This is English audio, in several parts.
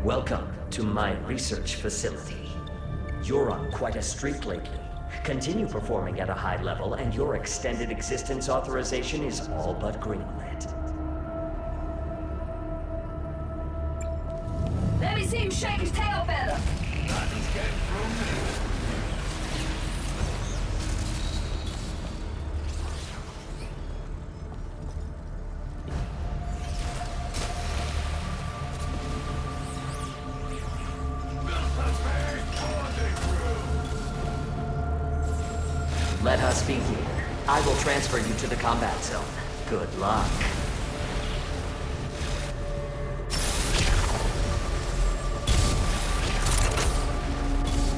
Welcome to my research facility. You're on quite a streak lately. Continue performing at a high level and your extended existence authorization is all but greenlit. Let me see him shake his tail feather. Nothing's getting through me. Let us be here. I will transfer you to the combat zone. Good luck.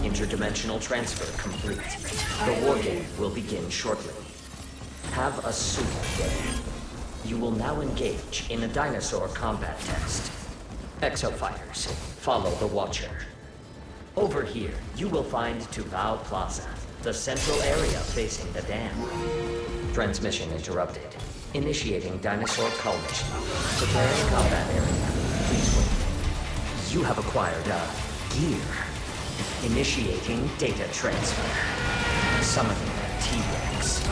Interdimensional transfer complete. The war game will begin shortly. Have a suit ready. You will now engage in a dinosaur combat test. Exofighters, follow the Watcher. Over here, you will find Tubao Plaza, the central area facing the dam. Transmission interrupted. Initiating dinosaur cull mission. Preparing combat area. Please wait. You have acquired a gear. Initiating data transfer. Summoning a T-Rex.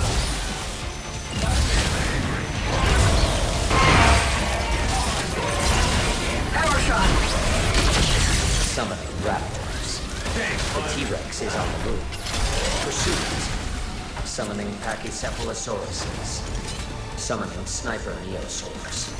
Power shot. Summoning raptors. The T-Rex is on the move. Pursuit. Summoning Pachycephalosauruses. Summoning Sniper Neosaurs.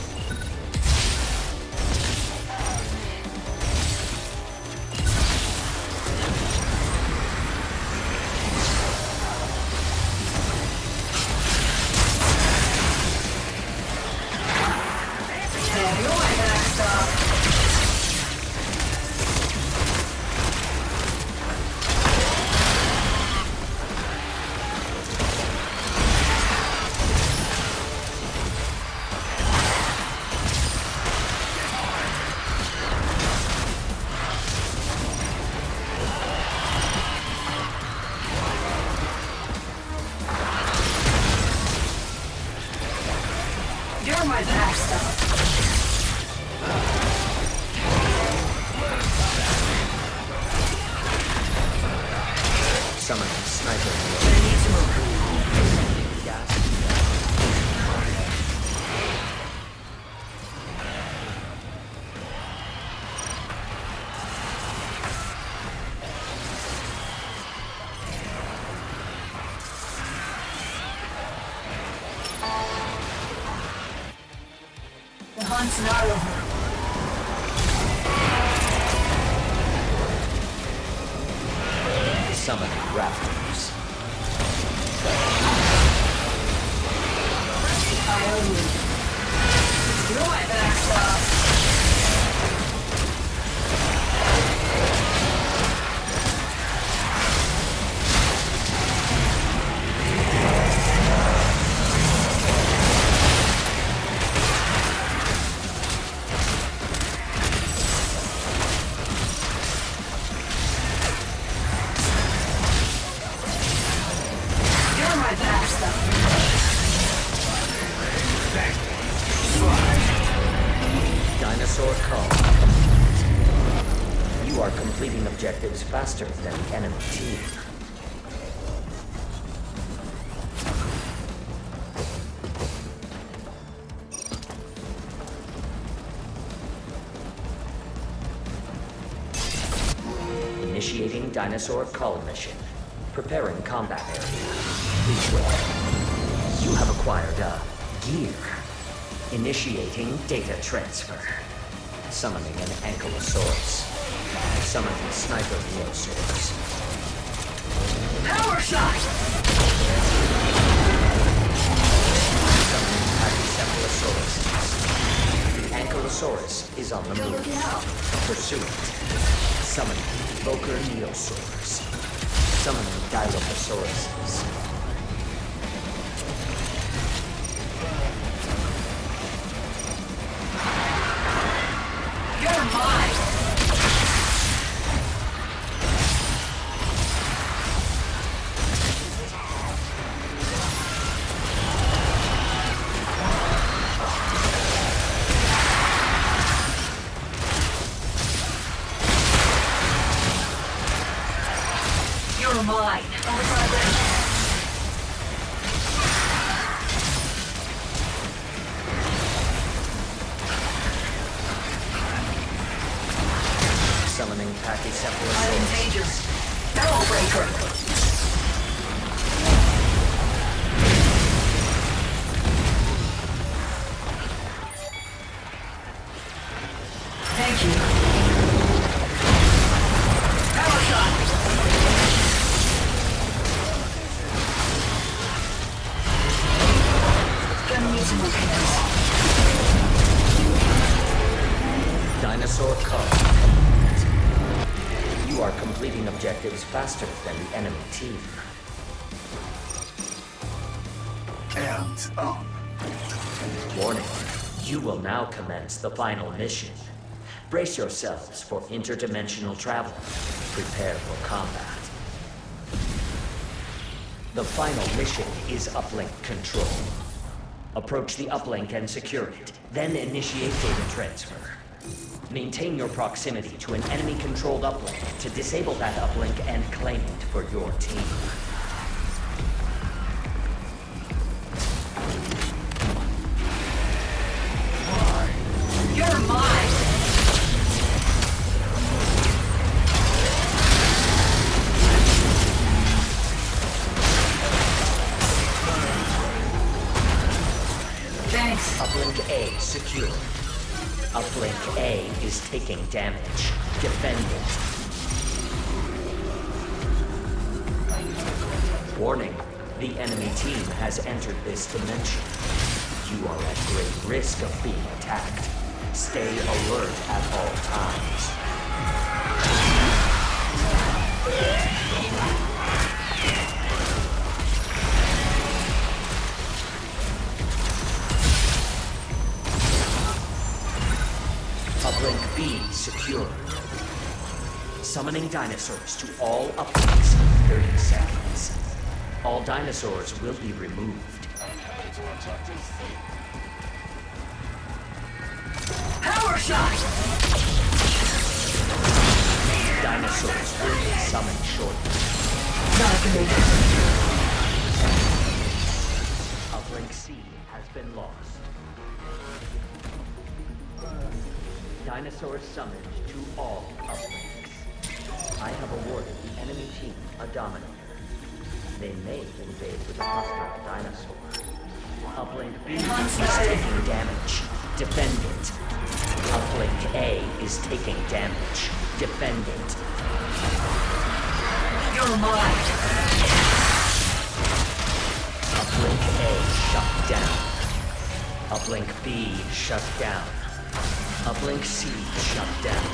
You're my backstop. Summoning Sniper I need to move. Gas. The hunt's not over. Summoning raptors. I owe you. You're my backstop. You're my backstop. Dinosaur cull. You are completing objectives faster than the enemy team. Initiating dinosaur cull mission. Preparing combat area. Please wait. You have acquired a gear. Initiating data transfer. Summoning an Ankylosaurus. Summoning Sniper Neosaurs. Power shot. Summoning Pachycephalosaurus. The Ankylosaurus is on the You're move. looking out. Pursuit. Summoning Evoker Neosaurs. Summoning Dilophosaurus. You're mine. I'm in danger. Barrel breaker. Thank you. Power shot. Gonna need some repairs. Dinosaur cub. You are completing objectives faster than the enemy team. Count up. Warning, you will now commence the final mission. Brace yourselves for interdimensional travel. Prepare for combat. The final mission is uplink control. Approach the uplink and secure it, then initiate data transfer. Maintain your proximity to an enemy-controlled uplink to disable that uplink and claim it for your team. You're mine. Thanks. Uplink A secure. Uplink A is taking damage. Defend it. Warning, the enemy team has entered this dimension. You are at great risk of being attacked. Stay alert at all times. Uplink B secured. Summoning dinosaurs to all uplinks in 30 seconds. All dinosaurs will be removed. Power shot. Dinosaurs will be summoned shortly. Not good. Uplink C has been lost. Dinosaurs summoned to all uplinks. I have awarded the enemy team a Dominator. They may invade with a hostile dinosaur. Uplink B is taking damage. Defend it. Uplink A is taking damage. Defend it. You're mine. Uplink A shut down. Uplink B shut down. Uplink C shut down.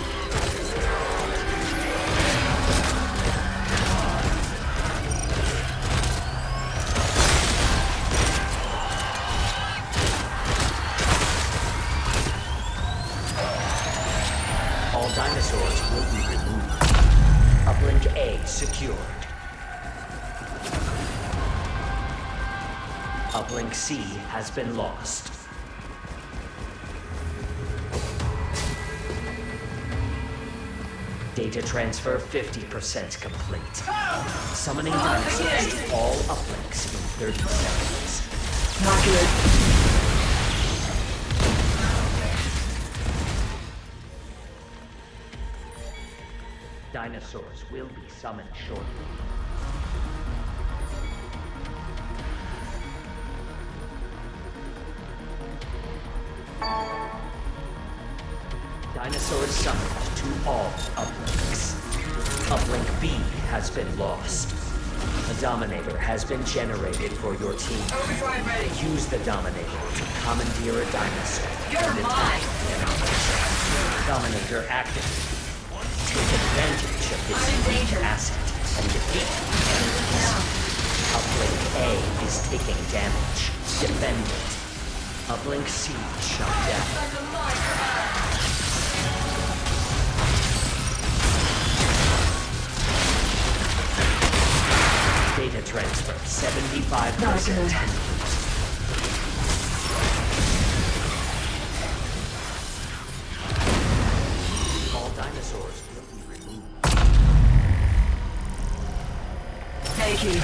All dinosaurs will be removed. Uplink A secured. Uplink C has been lost. Data transfer 50% complete. Summoning dinosaurs to all uplinks in 30 seconds. Not good. Dinosaurs will be summoned shortly. Dinosaurs summoned to all uplinks. Uplink B has been lost. A Dominator has been generated for your team. Overdrive ready. Use the Dominator to commandeer a dinosaur. You're and attack mine. an opponent. Dominator active. Take advantage of this I'm in unique danger. asset and defeat the enemies. Uplink A is taking damage. Defend it. Uplink C shut down. Data transfer 75%. All dinosaurs will be removed. Thank you.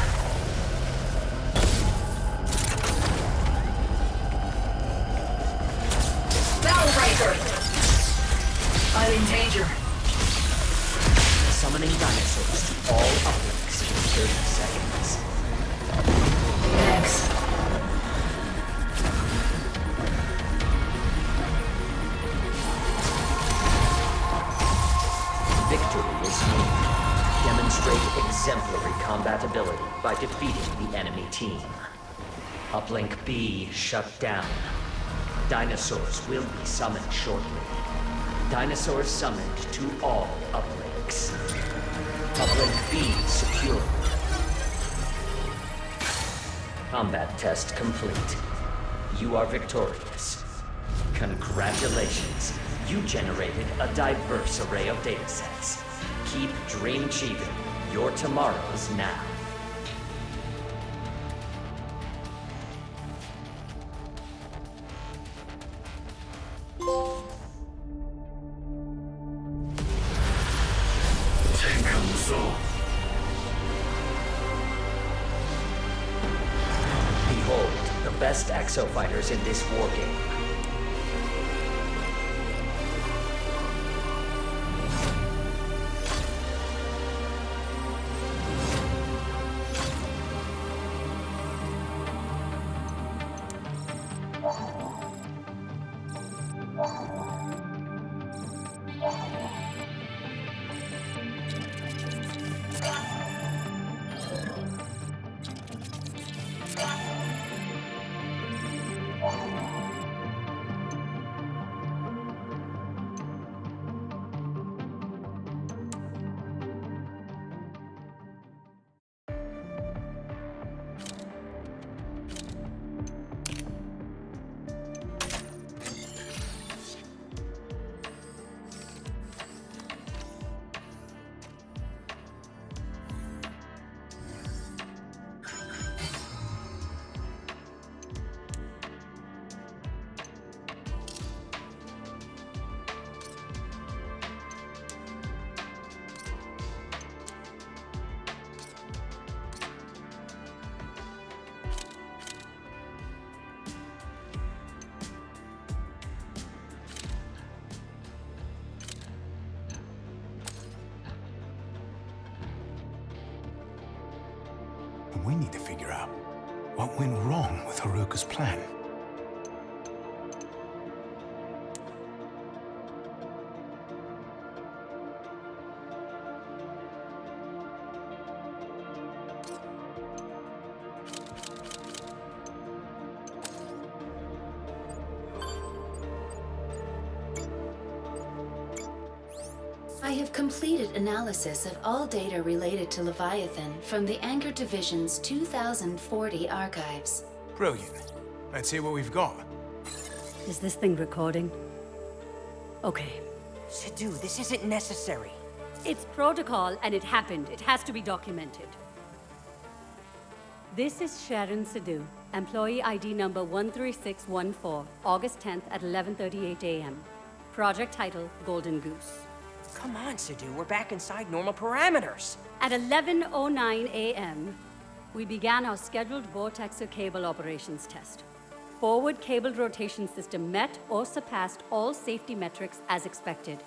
Battle breaker. I'm in danger. Summoning dinosaurs to all uplinks in 30 seconds. Thanks. Victory is near. Demonstrate exemplary combatability by defeating the enemy team. Uplink B shut down. Dinosaurs will be summoned shortly. Dinosaurs summoned to all uplinks. Uplink B secure. Combat test complete. You are victorious. Congratulations. You generated a diverse array of datasets. Keep dream achieving your tomorrows now. Behold, the best exofighters in this war game. We need to figure out what went wrong with Haruka's plan. I have completed analysis of all data related to Leviathan from the Anchor Division's 2040 archives. Brilliant. Let's hear what we've got. Is this thing recording? Okay. Sidhu, this isn't necessary. It's protocol and it happened. It has to be documented. This is Sharon Sidhu, employee ID number 13614, August 10th at 11:38 a.m. Project title, Golden Goose. Come on, Sidhu, we're back inside normal parameters. At 11:09 a.m., we began our scheduled Vortexer cable operations test. Forward cable rotation system met or surpassed all safety metrics as expected.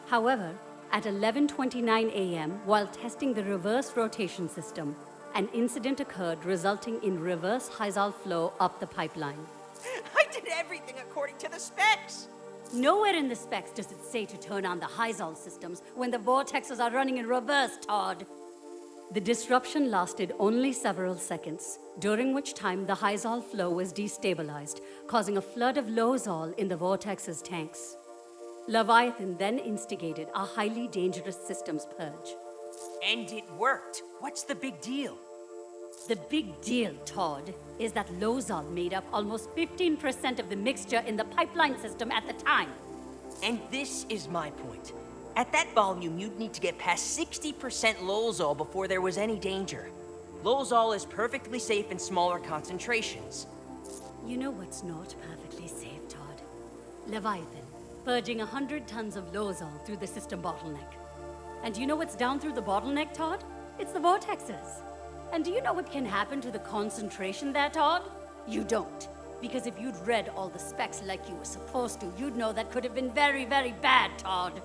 However, at 11:29 a.m., while testing the reverse rotation system, an incident occurred resulting in reverse Hyzal flow up the pipeline. I did everything according to the specs. Nowhere in the specs does it say to turn on the Hyzal systems when the vortexes are running in reverse, Todd. The disruption lasted only several seconds, during which time the Hyzal flow was destabilized, causing a flood of Lozol in the vortex's tanks. Leviathan then instigated a highly dangerous systems purge. And it worked. What's the big deal? The big deal, Todd, is that Lozol made up almost 15% of the mixture in the pipeline system at the time. And this is my point. At that volume, you'd need to get past 60% Lozol before there was any danger. Lozol is perfectly safe in smaller concentrations. You know what's not perfectly safe, Todd? Leviathan, purging 100 tons of Lozol through the system bottleneck. And do you know what's down through the bottleneck, Todd? It's the vortexes. And do you know what can happen to the concentration there, Todd? You don't. Because if you'd read all the specs like you were supposed to, you'd know that could have been very, very bad, Todd.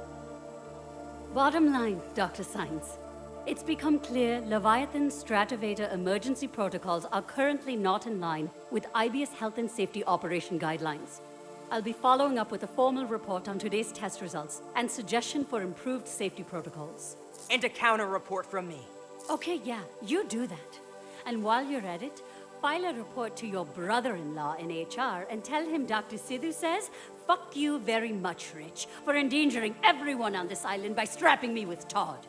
Bottom line, Dr. Science. It's become clear Leviathan's Stratovator emergency protocols are currently not in line with IBS health and safety operation guidelines. I'll be following up with a formal report on today's test results and suggestion for improved safety protocols. And a counter report from me. Okay, yeah, you do that. And while you're at it, file a report to your brother-in-law in HR and tell him Dr. Sidhu says, "Fuck you very much, Rich, for endangering everyone on this island by strapping me with Todd."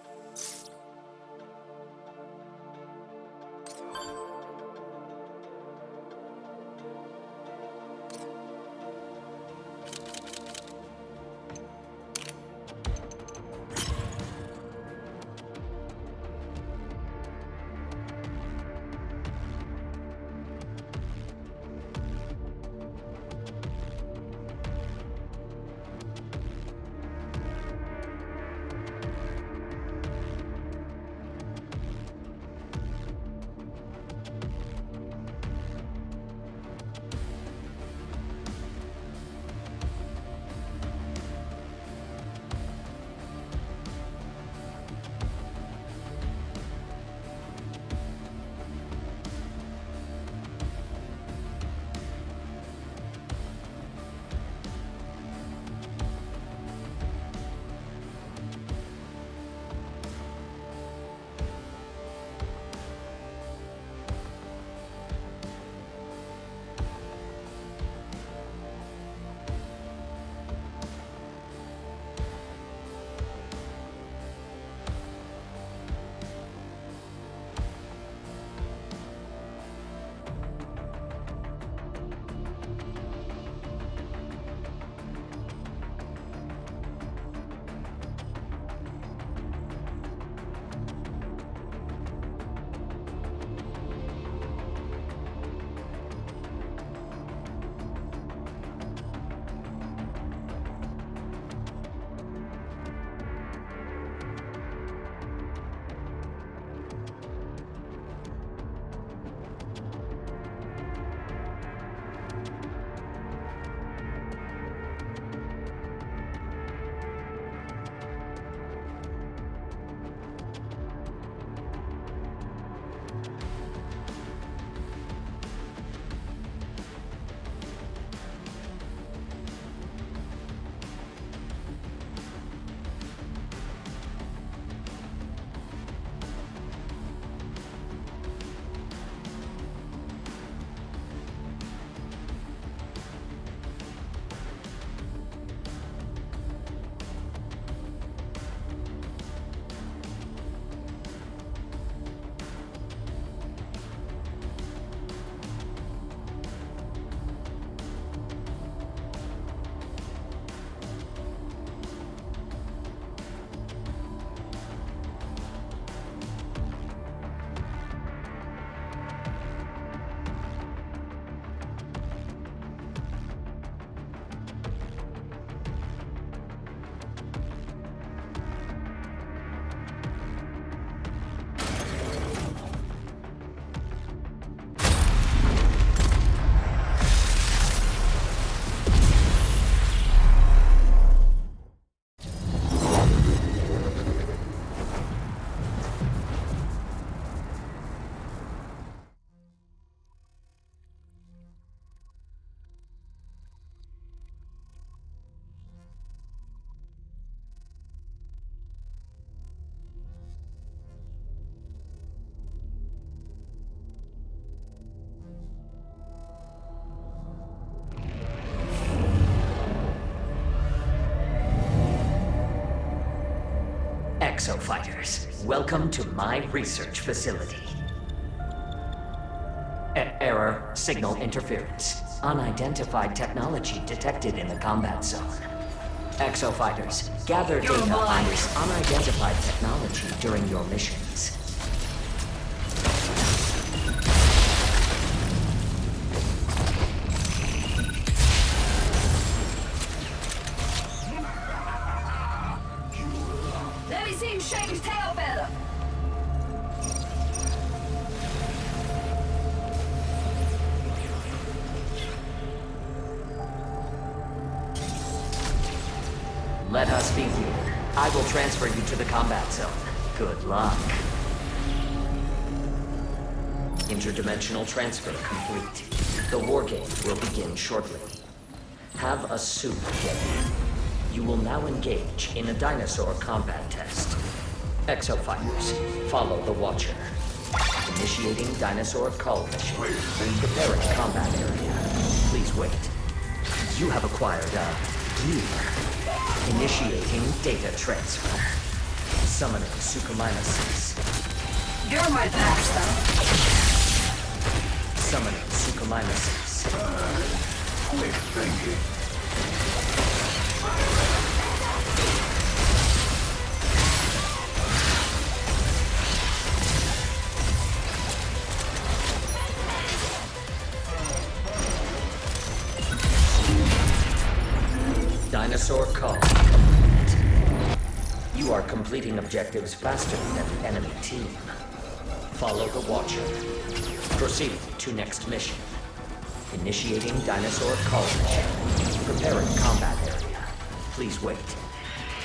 Exofighters, welcome to my research facility. Error, signal interference. Unidentified technology detected in the combat zone. Exofighters, gather data on this unidentified technology during your missions. Let me see you shake his tail feather. Let us begin. I will transfer you to the combat zone. Good luck. Interdimensional transfer complete. The war game will begin shortly. Have a suit ready. You will now engage in a dinosaur combat test. Exofighters, follow the Watcher. Initiating dinosaur cull mission. Preparing combat area. Please wait. You have acquired a gear. Initiating data transfer. Summoning Suchomimuses. You're my backstab. Summoning Suchomimuses. Quick thinking. Dinosaur call. You are completing objectives faster than the enemy team. Follow the Watcher. Proceed to next mission. Initiating dinosaur call mission. Preparing combat area. Please wait.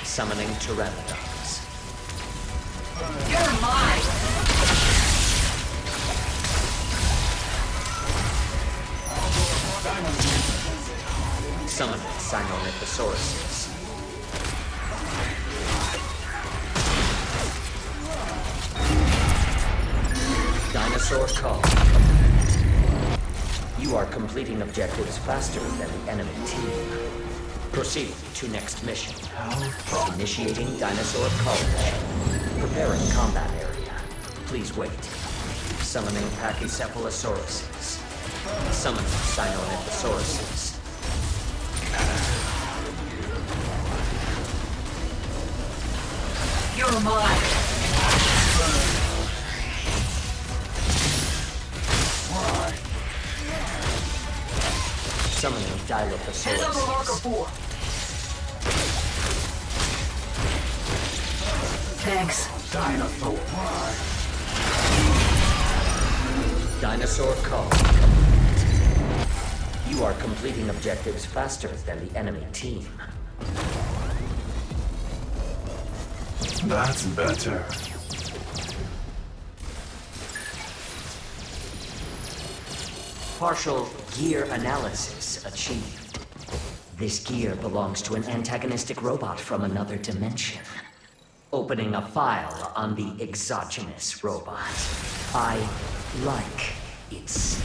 Summoning Pteranodons. You're mine. Summoning Sinornithosauruses. Dinosaur call. You are completing objectives faster than the enemy team. Proceed to next mission. Initiating dinosaur call mission. Preparing combat area. Please wait. Summoning Pachycephalosauruses. Summoning Sinornithosauruses. You're mine. Summoning Heads up a marker Dilophosaurus. 4. Thanks. Dinosaur. Dinosaur call. You are completing objectives faster than the enemy team. That's better. Partial gear analysis achieved. This gear belongs to an antagonistic robot from another dimension. Opening a file on the exogenous robot. I like its.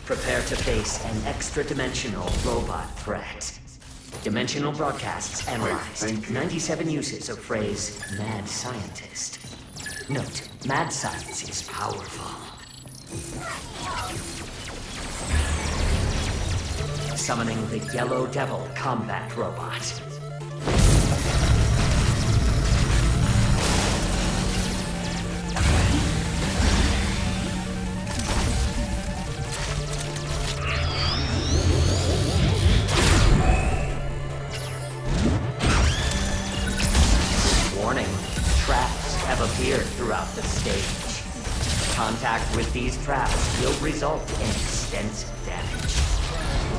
Prepare to face an extra-dimensional robot threat. Dimensional broadcasts analyzed. 97 uses of phrase mad scientist. Note, mad science is powerful. Summoning the Yellow Devil combat robot. Warning, traps have appeared throughout the stage. Contact with these traps will result in extensive damage.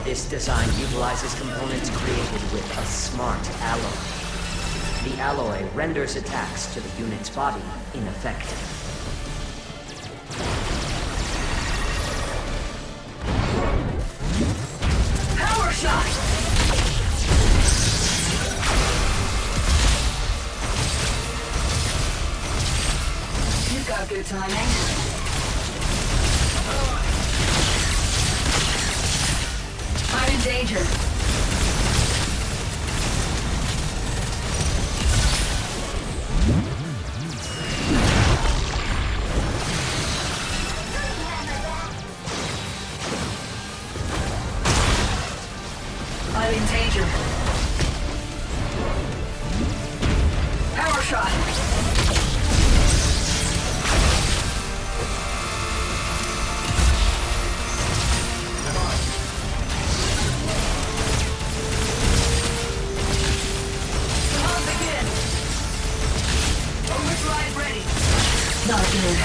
This design utilizes components created with a smart alloy. The alloy renders attacks to the unit's body ineffective. Power shot! You've got good timing. I'm in danger. I'm in danger. Power shot. Not good.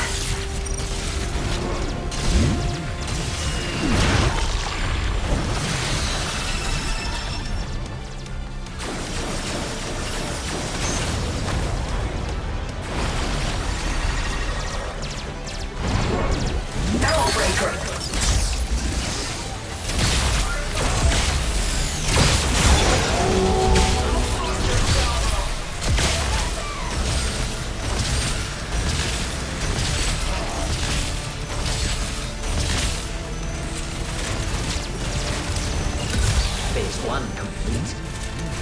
1 complete.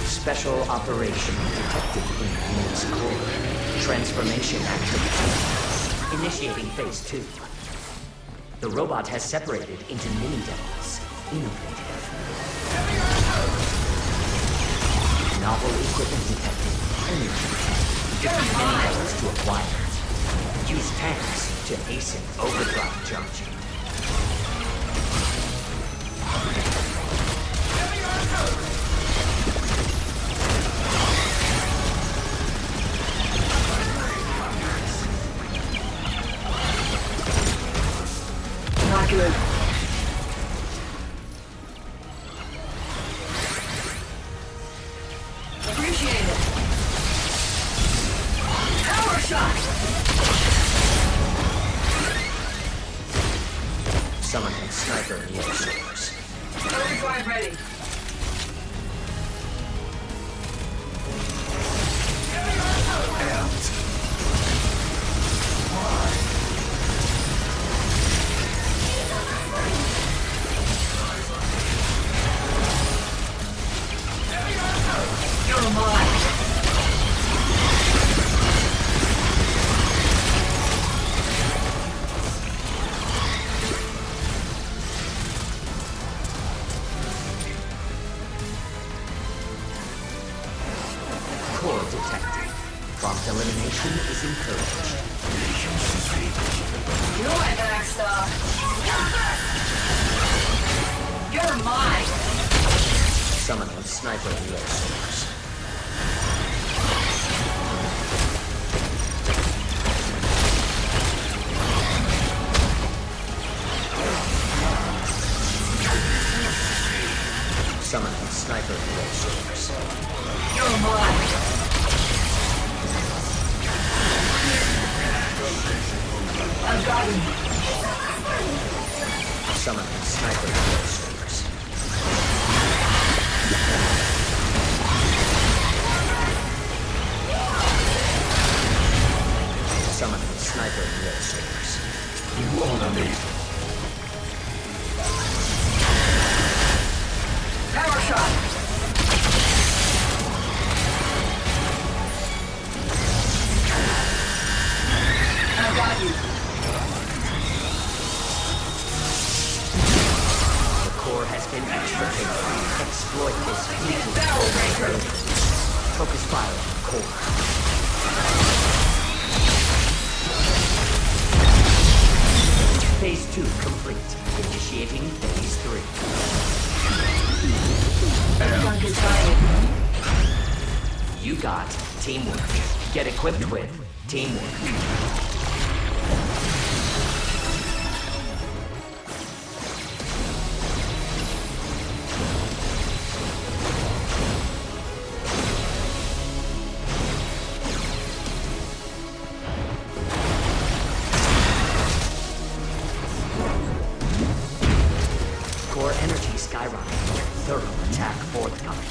Special operation detected in unit's core. Transformation activity. Initiating phase 2. The robot has separated into mini-devils. Innovative. Novel equipment detected. Energy. Defeat mini-devils to acquire. Use tanks to hasten overdrive charging. Not good. Appreciate it. Power shot! Summoning sniper near source. Overdrive ready. You're mine. Core detected. Prompt elimination is encouraged. You're my backstar. You're mine. Summoning sniper near source. Summoning sniper near source. You're mine. I've got him. Summoning sniper near source. Summoning sniper near source. You honor me. Power shot. I've got you. The core has been extricated. Exploit this fleeting Barrel breaker. Focus fire on the core. Phase 2 complete. Initiating phase 3. Don't get tired. You got teamwork. Get equipped with teamwork. Core energy skyrocketing. Thorough attack forthcoming.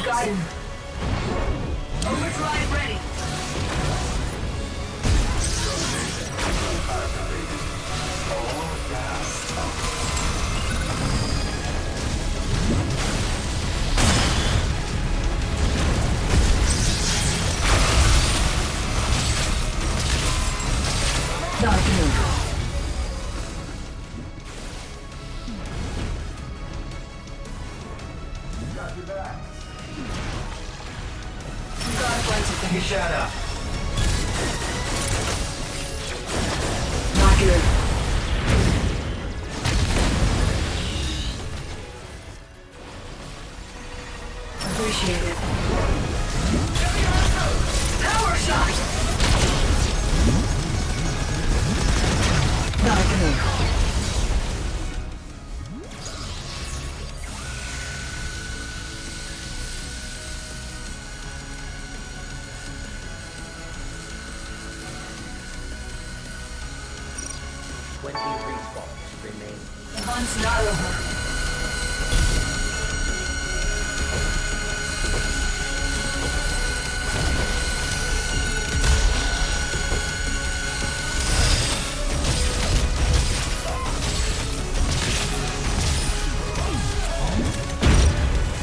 Got him. Overdrive ready. Get shot up. Not good. Appreciate it. Power shot! Not good. Respawns remain. The hunt's not over.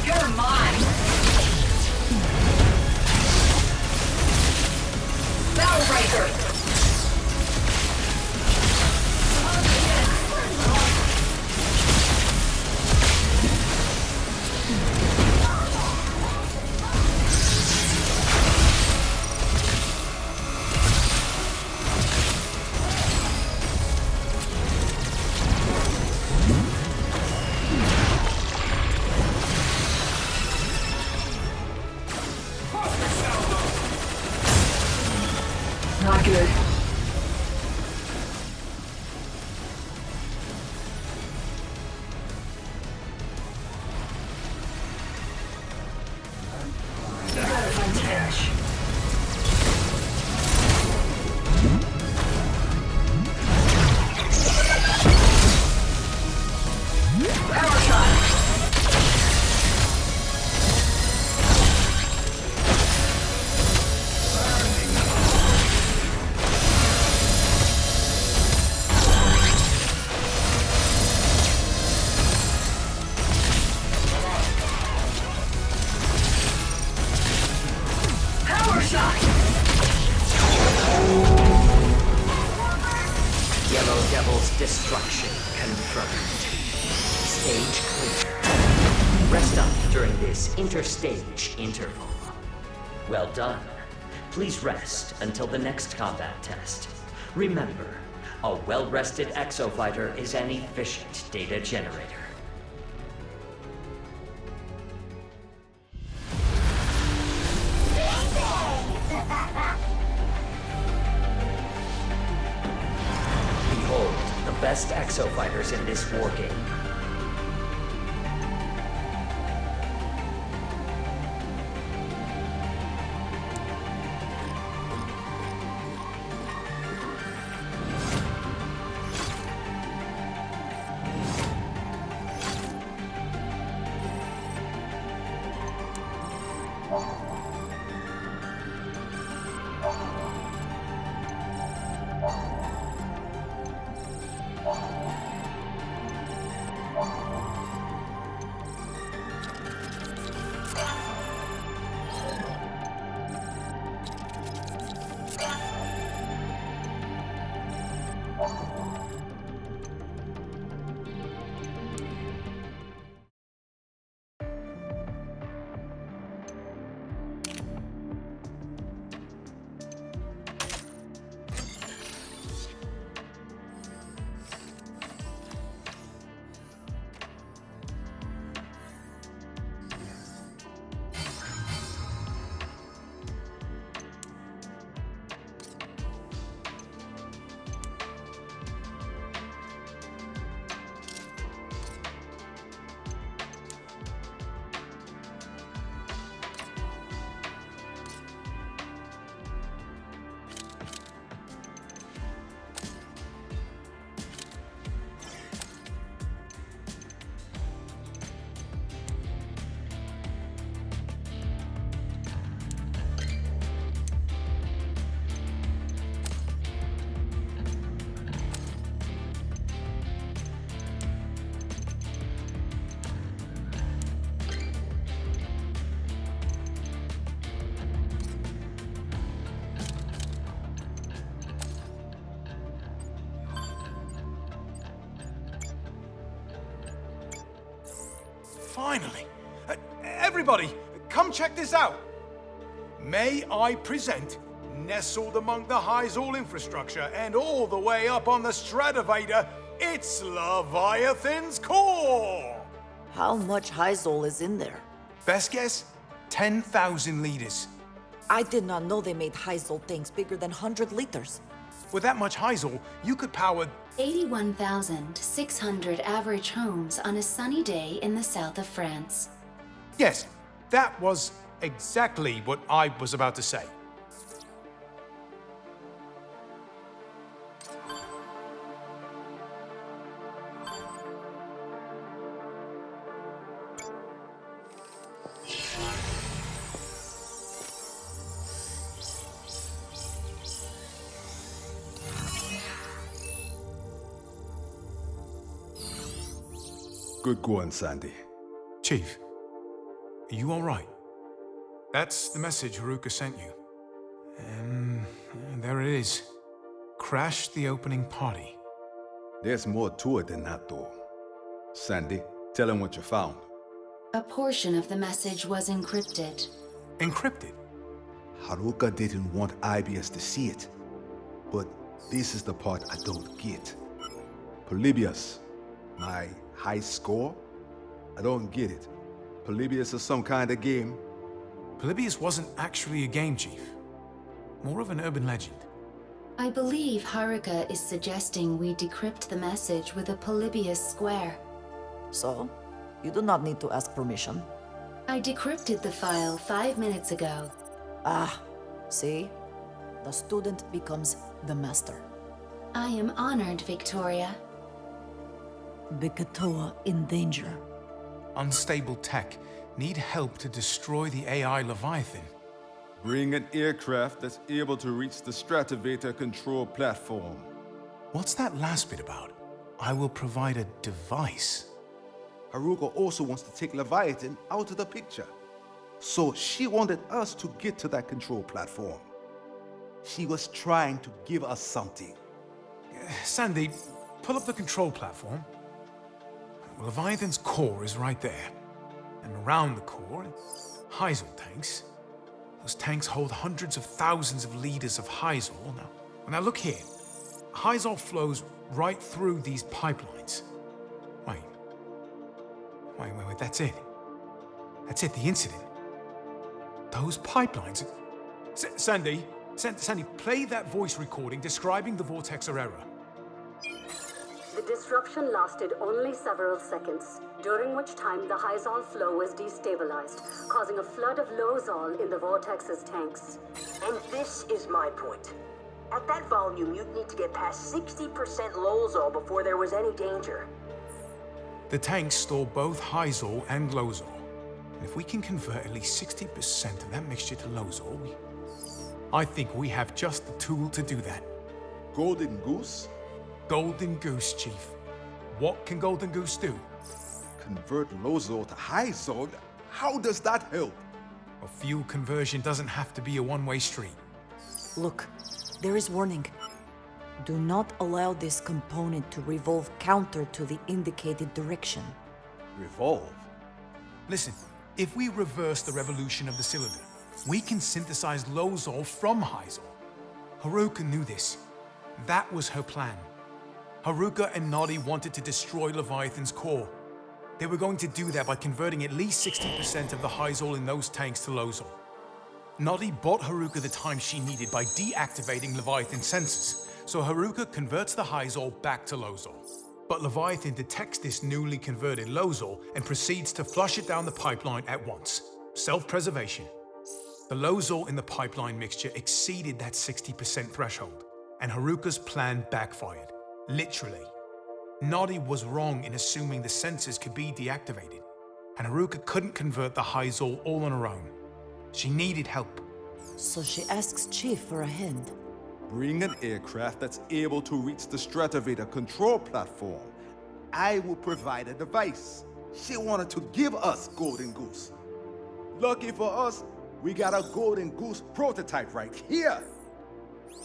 You're mine. Battle Breaker. Not good. You gotta find cash. Power shot! Yellow Devil's destruction confirmed. Stage clear. Rest up during this interstage interval. Well done. Please rest until the next combat test. Remember, a well-rested exofighter is an efficient data generator. Behold, the best exofighters in this war game. Finally. Everybody, come check this out. May I present, nestled among the Hyzal infrastructure and all the way up on the stratovator, it's Leviathan's core! How much Hyzal is in there? Best guess? 10,000 liters. I did not know they made Hyzal tanks bigger than 100 liters. With that much Hyzal, you could power... 81,600 average homes on a sunny day in the south of France. Yes, that was exactly what I was about to say. Good going, Sandy. Chief, are you all right? That's the message Haruka sent you. And there it is. Crash the opening party. There's more to it than that, though. Sandy, tell him what you found. A portion of the message was encrypted. Encrypted? Haruka didn't want IBS to see it. But this is the part I don't get. Polybius, my high score? I don't get it. Polybius is some kind of game? Polybius wasn't actually a game, Chief. More of an urban legend. I believe Haruka is suggesting we decrypt the message with a Polybius square. So, you do not need to ask permission. I decrypted the file 5 minutes ago. Ah, see? The student becomes the master. I am honored, Victoria. Bikatoa in danger. Unstable tech. Need help to destroy the AI Leviathan. Bring an aircraft that's able to reach the stratovator control platform. What's that last bit about? I will provide a device. Haruka also wants to take Leviathan out of the picture. So she wanted us to get to that control platform. She was trying to give us something. Sandy, pull up the control platform. Leviathan's core is right there. And around the core, Hyzal tanks. Those tanks hold hundreds of thousands of liters of Hyzal. Now look here. Hyzal flows right through these pipelines. Wait, that's it. That's it, the incident. Those pipelines... Sandy, play that voice recording describing the vortexer error. The disruption lasted only several seconds, during which time the Hyzal flow was destabilized, causing a flood of Lozol in the vortex's tanks. And this is my point. At that volume, you'd need to get past 60% Lozol before there was any danger. The tanks store both Hyzal and Lozol. And if we can convert at least 60% of that mixture to Lozol, I think we have just the tool to do that. Golden Goose? Golden Goose, Chief. What can Golden Goose do? Convert Lozol to Hyzal? How does that help? A fuel conversion doesn't have to be a one-way street. Look, there is warning. Do not allow this component to revolve counter to the indicated direction. Revolve? Listen, if we reverse the revolution of the cylinder, we can synthesize Lozol from Hyzal. Haruka knew this. That was her plan. Haruka and Noddy wanted to destroy Leviathan's core. They were going to do that by converting at least 60% of the Hyzal in those tanks to Lozol. Noddy bought Haruka the time she needed by deactivating Leviathan's sensors, so Haruka converts the Hyzal back to Lozol. But Leviathan detects this newly converted Lozol and proceeds to flush it down the pipeline at once. Self-preservation. The Lozol in the pipeline mixture exceeded that 60% threshold, and Haruka's plan backfired. Literally. Noddy was wrong in assuming the sensors could be deactivated, and Haruka couldn't convert the Hyzal all on her own. She needed help. So she asks Chief for a hand. Bring an aircraft that's able to reach the stratovator control platform. I will provide a device. She wanted to give us Golden Goose. Lucky for us, we got a Golden Goose prototype right here.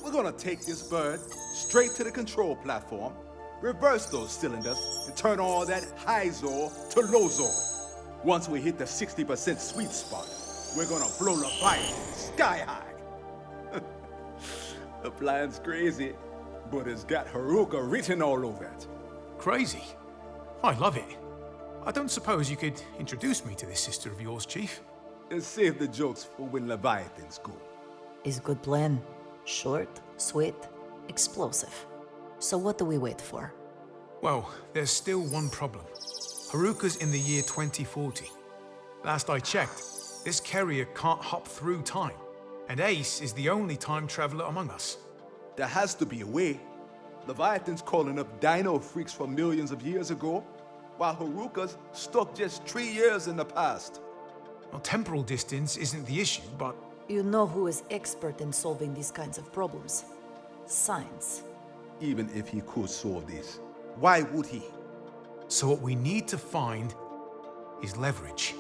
We're gonna take this bird straight to the control platform, reverse those cylinders, and turn all that Hyzal to Lozol. Once we hit the 60% sweet spot, we're gonna blow Leviathan sky high. The plan's crazy, but it's got Haruka written all over it. Crazy? I love it. I don't suppose you could introduce me to this sister of yours, Chief? And save the jokes for when Leviathan's go. Is good plan. Short, sweet, explosive. So what do we wait for? Well, there's still one problem. Haruka's in the year 2040. Last I checked, this carrier can't hop through time, and Ace is the only time traveler among us. There has to be a way. Leviathan's calling up dino freaks from millions of years ago, while Haruka's stuck just 3 years in the past. Well, temporal distance isn't the issue, but You know who is expert in solving these kinds of problems. Science. Even if he could solve this, why would he? so what we need to find is leverage.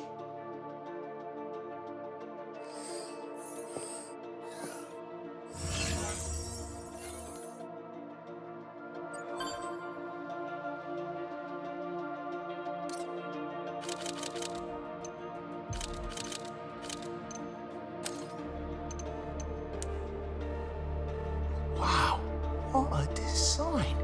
Wow, what a design!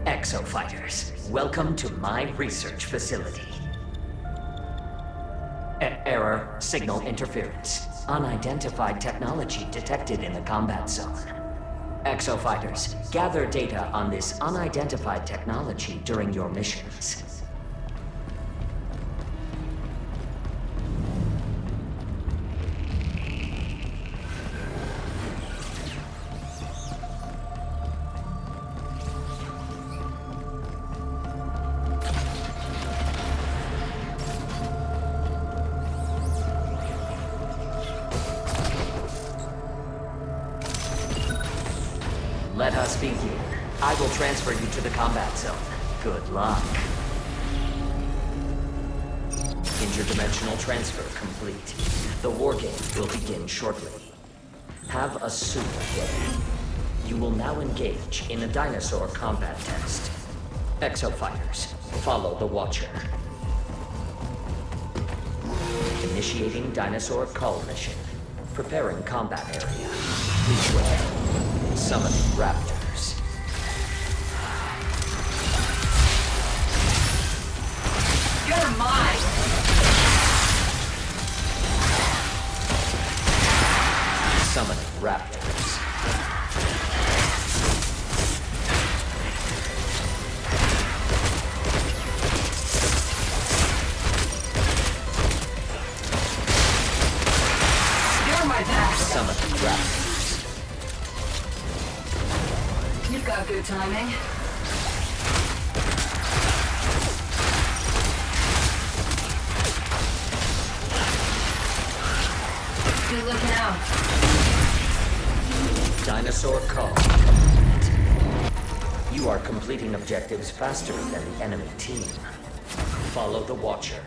Exofighters, welcome to my research facility. Error, signal interference. Unidentified technology detected in the combat zone. Exofighters, gather data on this unidentified technology during your missions. Let us begin. I will transfer you to the combat zone. Good luck. Interdimensional transfer complete. The war game will begin shortly. Have a super day. You will now engage in a dinosaur combat test. Exofighters, follow the Watcher. Initiating dinosaur cull mission. Preparing combat area. Please wait. Summoning raptors. You're mine! Summoning raptors. You're my best! Summoning raptors. You've got good timing. Good looking out. Dinosaur cull. You are completing objectives faster than the enemy team. Follow the Watcher.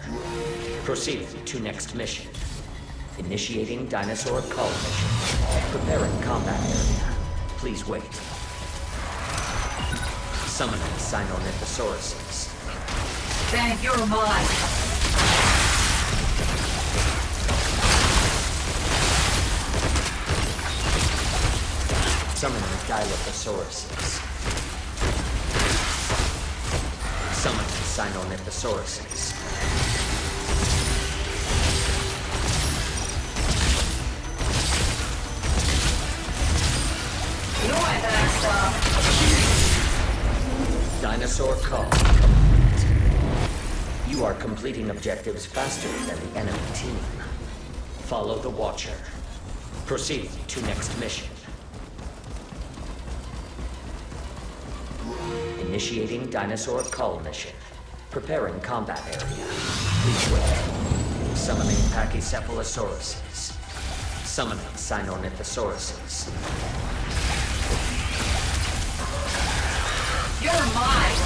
Proceed to next mission. Initiating dinosaur cull mission. Preparing combat area. Please wait. Summoning Sinornithosauruses. Thank you're mine. Summoning Dilophosaurus. Summoning Sinornithosauruses. You're my best. Dinosaur cull. You are completing objectives faster than the enemy team. Follow the Watcher. Proceed to next mission. Initiating dinosaur cull mission. Preparing combat area. Please wait. Summoning Pachycephalosauruses. Summoning Sinornithosauruses. You're mine.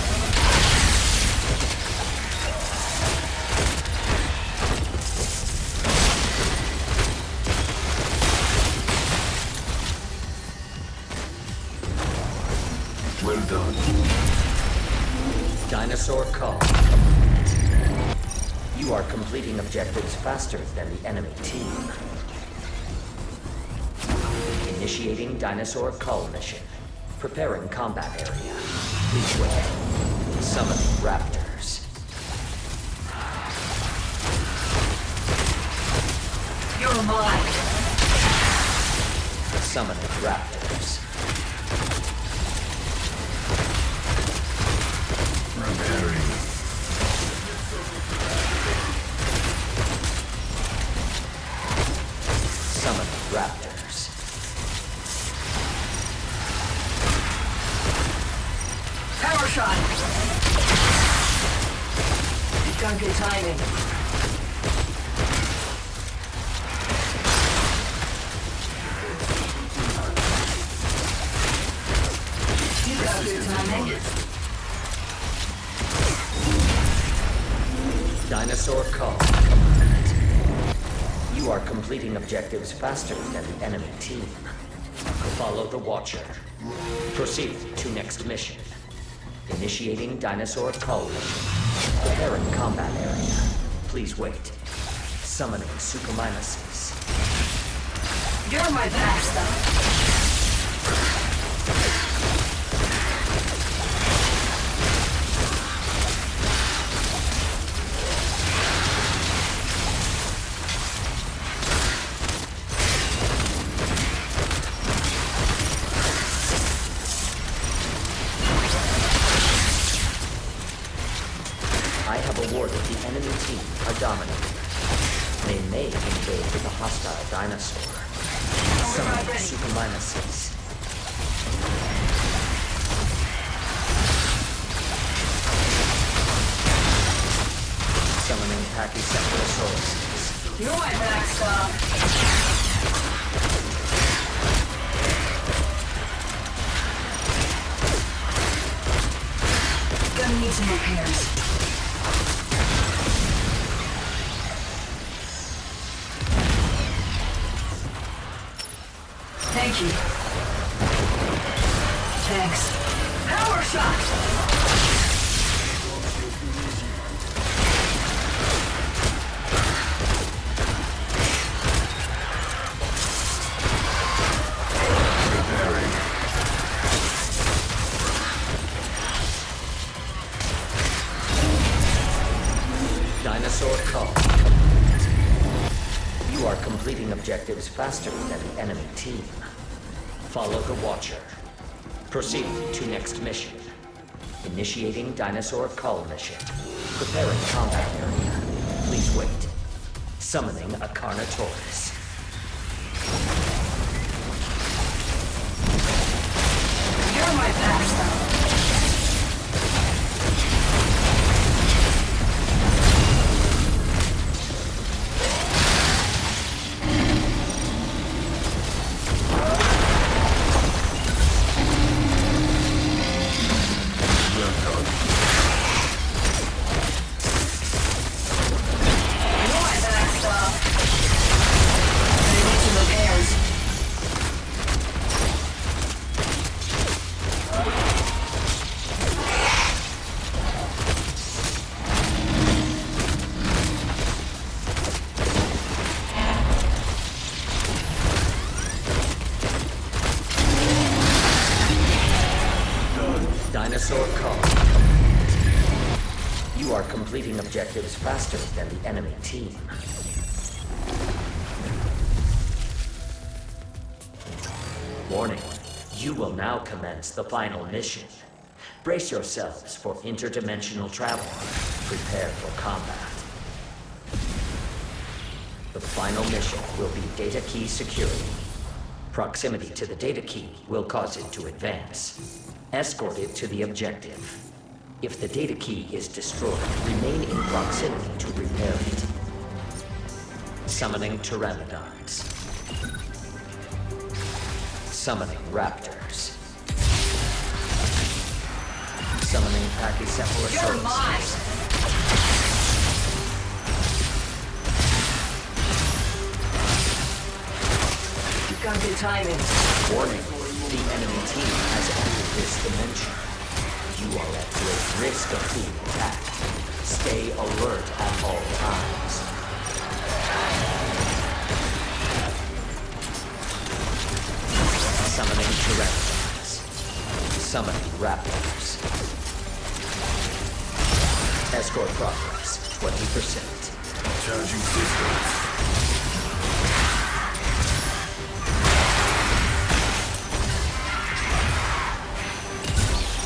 Well done. Dinosaur cull. You are completing objectives faster than the enemy team. Initiating dinosaur cull mission. Preparing combat area. Please wait. Summoning raptors. You're mine. Summoning raptors. Preparing. Summoning raptors. Power shot. You've got good timing. You've got good timing. Dinosaur cull. You are completing objectives faster than the enemy team. Follow the Watcher. Proceed to next mission. Initiating dinosaur cull mission. Preparing combat area. Please wait. Summoning Suchomimuses. You're my best. I have awarded the enemy team a dominator. They may engage with a hostile dinosaur. Summoning Suchomimuses. Summoning Pachycephalosauruses. You're my backstop. Gonna need some repairs. Thank you. Thanks. Power shot! Dinosaur call. You are completing objectives faster than the enemy team. Follow the Watcher. Proceed to next mission. Initiating Dinosaur Cull mission. Preparing combat area. Please wait. Summoning a Carnotaurus. You're my backstop. Dinosaur call. You are completing objectives faster than the enemy team. Warning. You will now commence the final mission. Brace yourselves for interdimensional travel. Prepare for combat. The final mission will be data key security. Proximity to the data key will cause it to advance. Escort it to the objective. If the data key is destroyed, remain in proximity to repair it. Summoning pteranodons. Summoning raptors. Summoning pachycephalosaurus. You're mine! You've got good timing. Warning, the enemy team has entered this dimension. You are at great risk of being attacked. Stay alert at all times. Summoning pteranodons. Summoning raptors. Escort progress, 20%. Charging systems.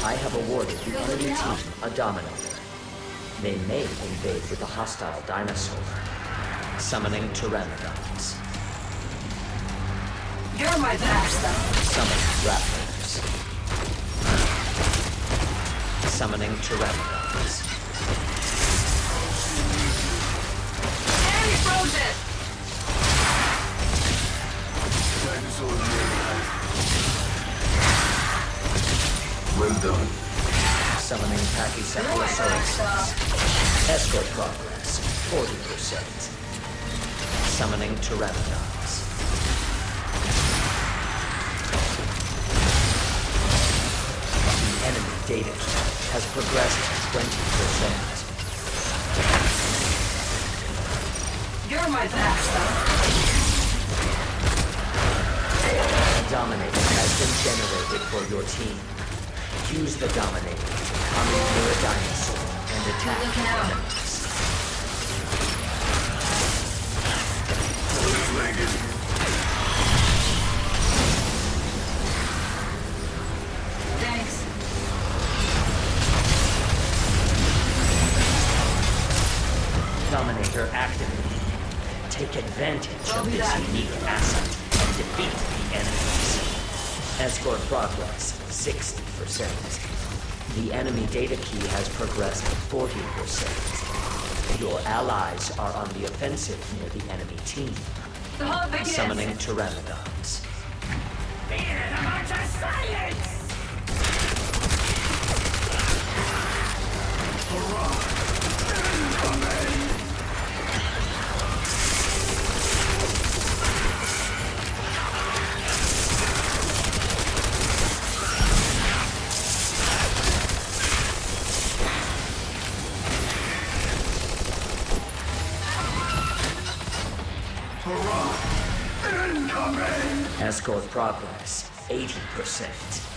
I have awarded the enemy team a Dominator. They may invade with a hostile dinosaur. Summoning pteranodons. You're my backstop. Summoning raptors. Summoning pteranodons. Enemy frozen! Dinosaurs nearby. Well done. Summoning pachycephalosaurus. Escort progress, 40%. Summoning pteranodons. The enemy data key has progressed 20%. You're my backstop. A Dominator has been generated for your team. Use the Dominator to commandeer a dinosaur and attack Looking out. enemies. Legged. Thanks. Dominator activated. Take advantage I'll of be this back. unique asset and defeat the enemies. Escort progress, 60%. The enemy data key has progressed 40%. Your allies are on the offensive near the enemy team. The hunt begins. Summoning pteranodons. Escort progress, 80%.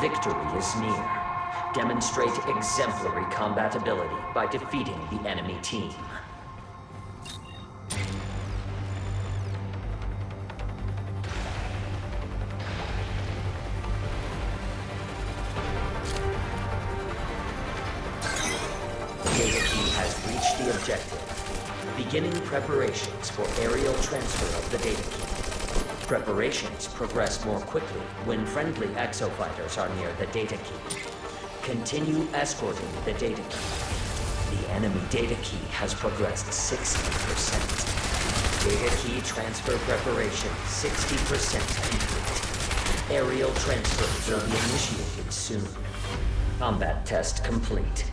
Victory is near. Demonstrate exemplary combatability by defeating the enemy team. Data key has reached the objective. Beginning preparations for aerial transfer of the data key. Preparations progress more quickly when friendly exofighters are near the data key. Continue escorting the data key. The enemy data key has progressed 60%. Data key transfer preparation 60% complete. Aerial transfers will be initiated soon. Combat test complete.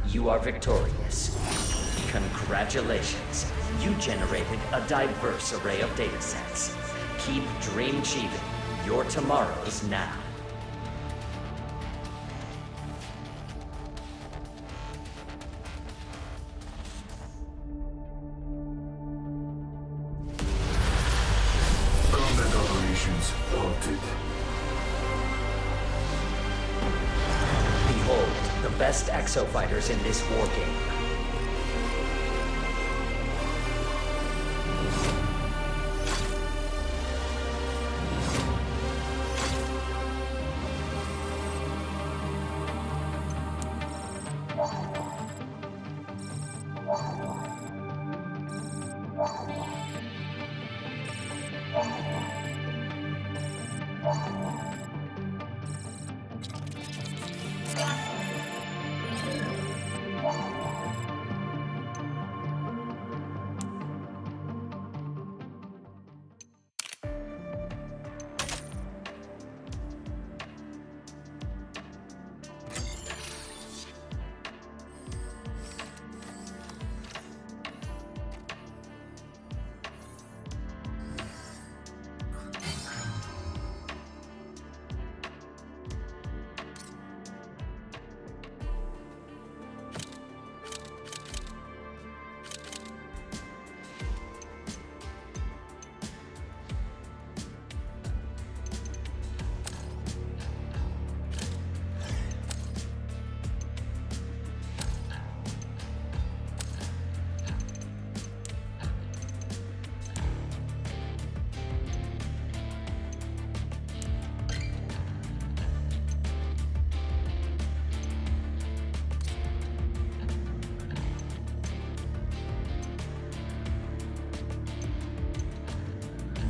You are victorious. Congratulations. You generated a diverse array of datasets. Keep dream achieving. Your tomorrow's now. Combat operations halted. Behold, the best exofighters in this war game.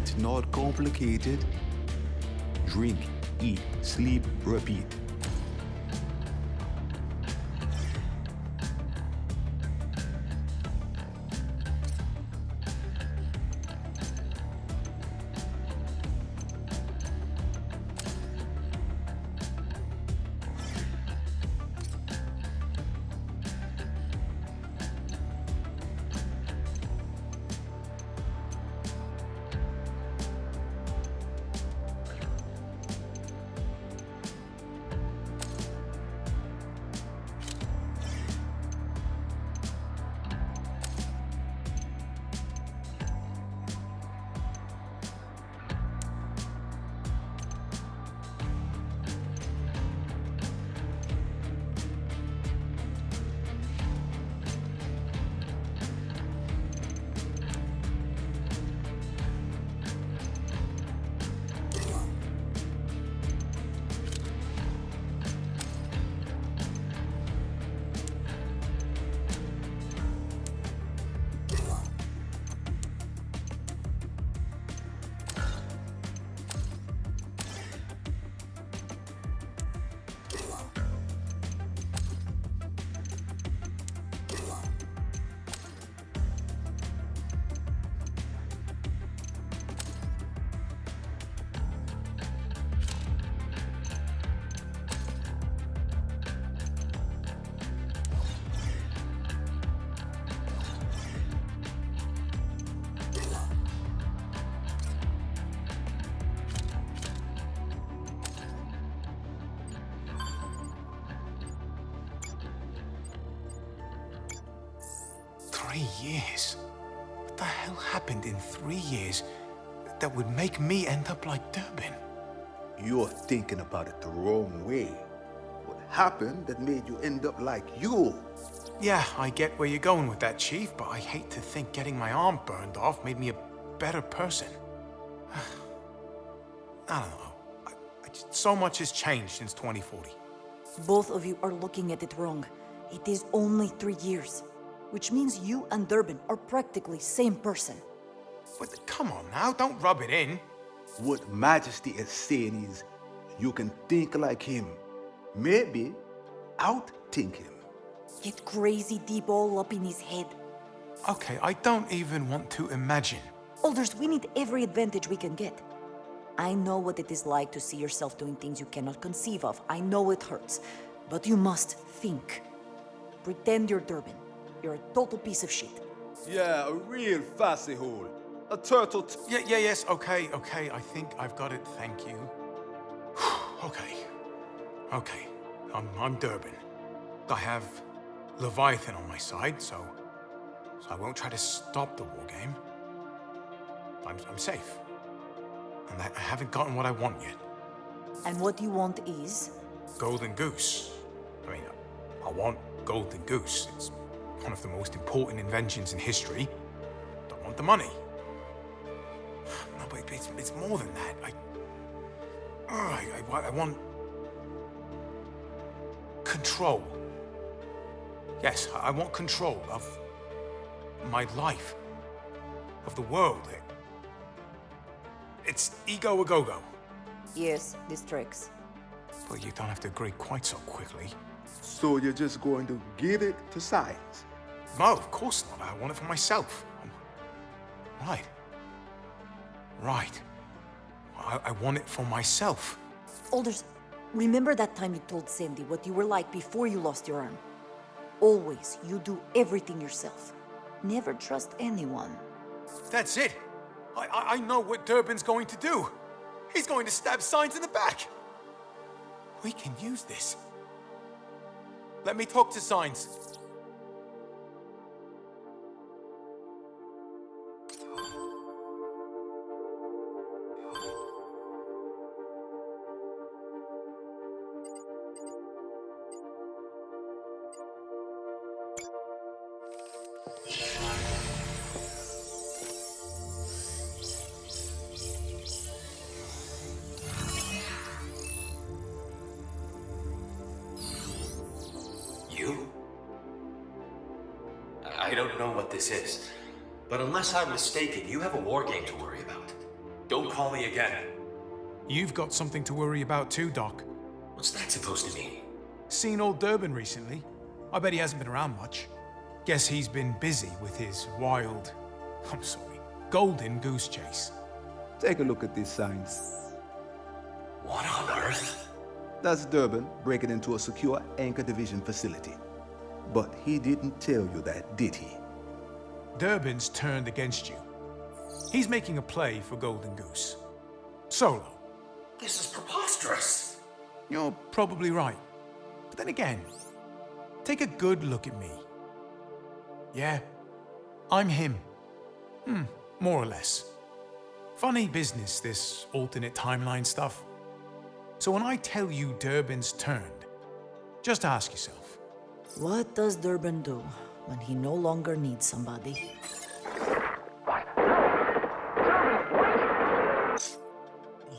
It's not complicated. Drink, eat, sleep, repeat. 3 years? What the hell happened in 3 years that would make me end up like Durbin? You're thinking about it the wrong way. What happened that made you end up like you? Yeah, I get where you're going with that, Chief, but I hate to think getting my arm burned off made me a better person. I don't know. So much has changed since 2040. Both of you are looking at it wrong. It is only 3 years, which means you and Durbin are practically same person. But come on now, don't rub it in. What Majesty is saying is, you can think like him. Maybe out-think him. Get crazy deep all up in his head. Okay, I don't even want to imagine. Alders, we need every advantage we can get. I know what it is like to see yourself doing things you cannot conceive of. I know it hurts. But you must think. Pretend you're Durbin. You're a total piece of shit. Yeah, a real fussy hole. A turtle. Yes, okay, I think I've got it, thank you. Okay, I'm Durbin. I have Leviathan on my side, so I won't try to stop the war game. I'm safe. And I haven't gotten what I want yet. And what you want is? Golden Goose. I mean, I want Golden Goose. It's one of the most important inventions in history. Don't want the money. No, but it's more than that. I want control. Yes, I want control of my life, of the world. It's ego a go-go. Yes, this tracks. But you don't have to agree quite so quickly. So you're just going to give it to science? No, of course not. I want it for myself. Right. I want it for myself. Alders, remember that time you told Sandy what you were like before you lost your arm? Always, you do everything yourself. Never trust anyone. That's it. I know what Durbin's going to do. He's going to stab Signs in the back. We can use this. Let me talk to Signs. I don't know what this is, but unless I'm mistaken, you have a war game to worry about. Don't call me again. You've got something to worry about too, Doc. What's that supposed to mean? Seen old Durbin recently? I bet he hasn't been around much. Guess he's been busy with his wild, Golden Goose chase. Take a look at these signs. What on earth? That's Durbin breaking into a secure Anchor Division facility. But he didn't tell you that, did he? Durbin's turned against you. He's making a play for Golden Goose. Solo. This is preposterous. You're probably right. But then again, take a good look at me. Yeah, I'm him. More or less. Funny business, this alternate timeline stuff. So when I tell you Durbin's turned, just ask yourself, what does Durbin do when he no longer needs somebody?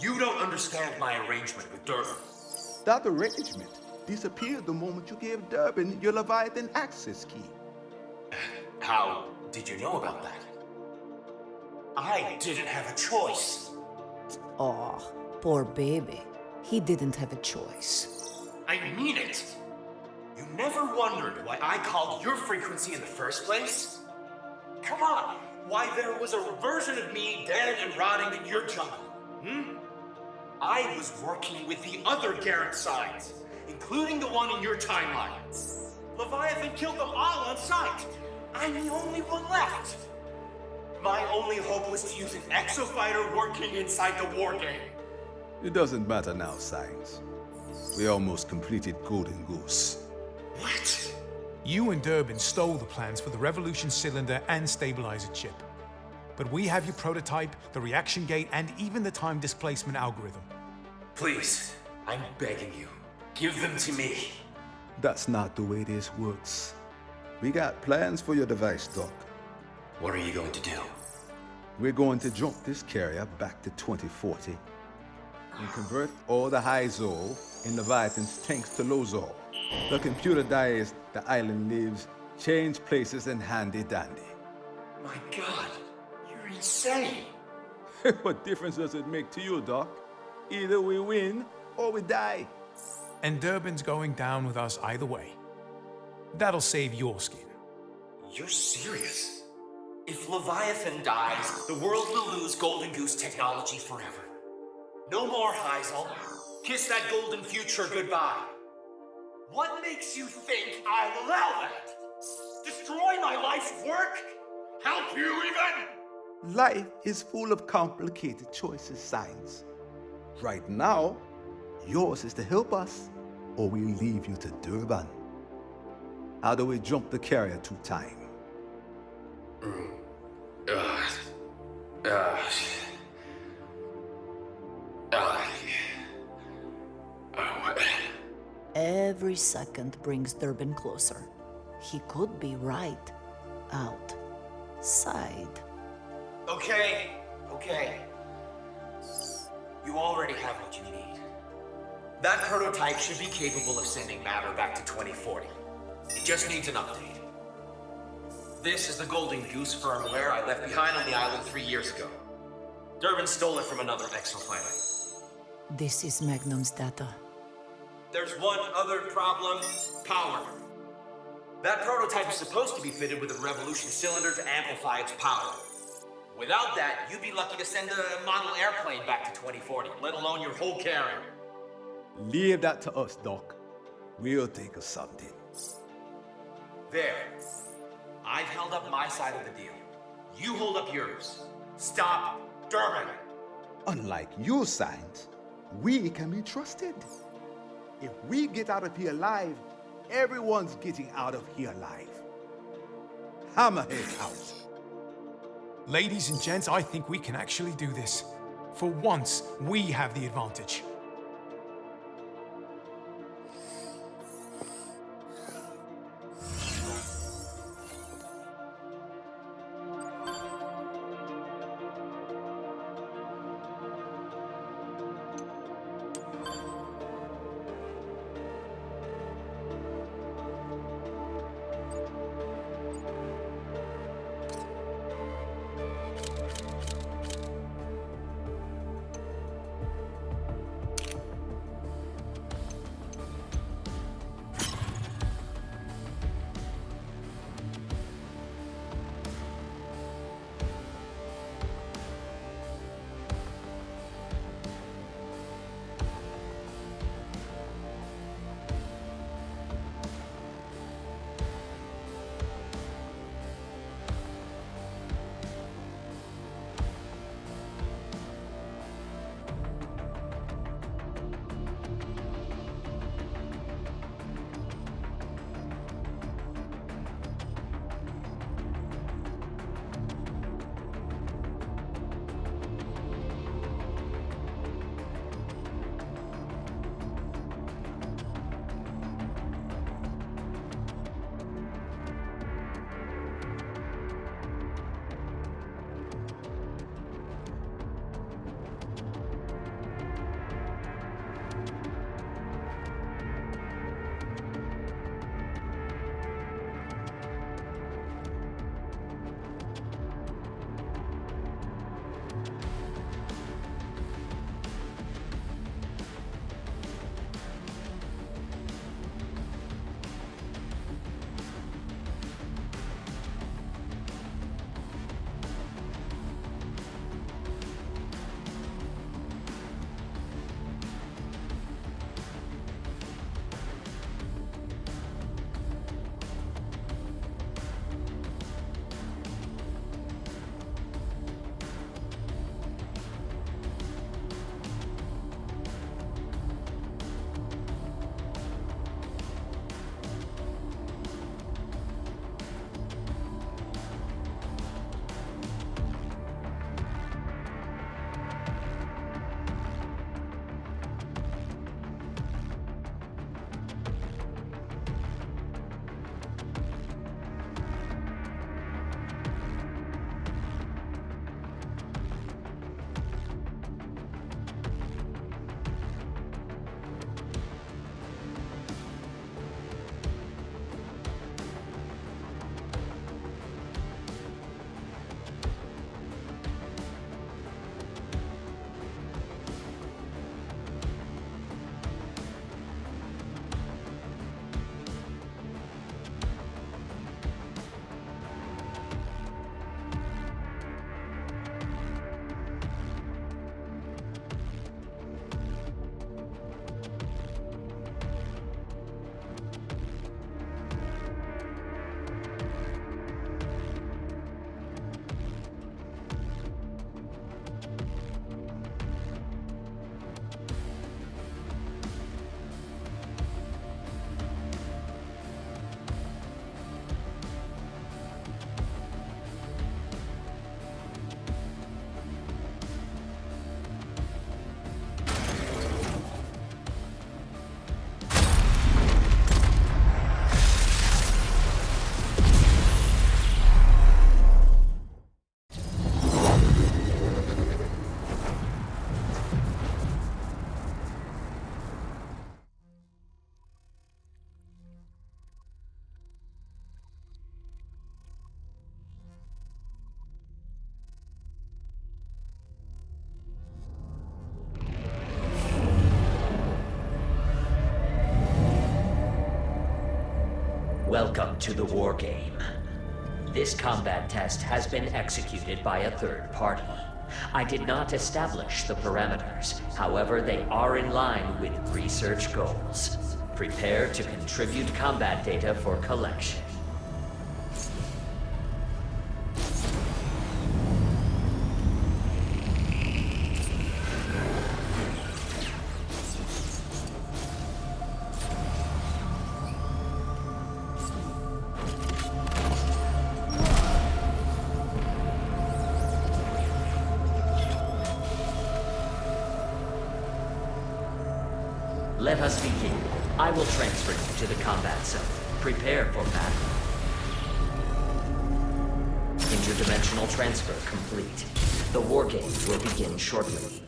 You don't understand my arrangement with Durbin. That arrangement disappeared the moment you gave Durbin your Leviathan access key. How did you know about that? I didn't have a choice. Aw, poor baby. He didn't have a choice. I mean it. You never wondered why I called your frequency in the first place? Come on, why there was a version of me dead and rotting in your jungle, I was working with the other Garrett signs, including the one in your timeline. Leviathan killed them all on sight. I'm the only one left. My only hope was to use an exofighter working inside the war game. It doesn't matter now, Science. We almost completed Golden Goose. What? You and Durbin stole the plans for the Revolution cylinder and stabilizer chip. But we have your prototype, the reaction gate, and even the time displacement algorithm. Please, I'm begging you. Give them to me. That's not the way this works. We got plans for your device, Doc. What are you going to do? We're going to jump this carrier back to 2040 and convert all the Hyzol in Leviathan's tanks to Lozol. The computer dies, the island lives, change places and handy-dandy. My God, you're insane. What difference does it make to you, Doc? Either we win or we die. And Durbin's going down with us either way. That'll save your skin. You're serious? If Leviathan dies, the world will lose Golden Goose technology forever. No more, Hyzal. Kiss that golden future goodbye. What makes you think I'll allow that? Destroy my life's work? Help you even? Life is full of complicated choices, Science. Right now, yours is to help us, or we leave you to Durban. How do we jump the carrier to time? Every second brings Durbin closer. He could be right outside. Okay. You already have what you need. That prototype should be capable of sending matter back to 2040. It just needs an update. This is the Golden Goose firmware I left behind on the island 3 years ago. Durbin stole it from another exoplanet. This is Magnum's data. There's one other problem: power. That prototype is supposed to be fitted with a Revolution cylinder to amplify its power. Without that, you'd be lucky to send a model airplane back to 2040, let alone your whole carrier. Leave that to us, Doc. We'll think of something. There. I've held up my side of the deal. You hold up yours. Stop Durbin. Unlike you, Science, we can be trusted. If we get out of here alive, everyone's getting out of here alive. Hammerhead out. Ladies and gents, I think we can actually do this. For once, we have the advantage. Welcome to the war game. This combat test has been executed by a third party. I did not establish the parameters. However, they are in line with research goals. Prepare to contribute combat data for collection. Let us begin. I will transfer you to the combat zone. Prepare for battle. Interdimensional transfer complete. The war game will begin shortly.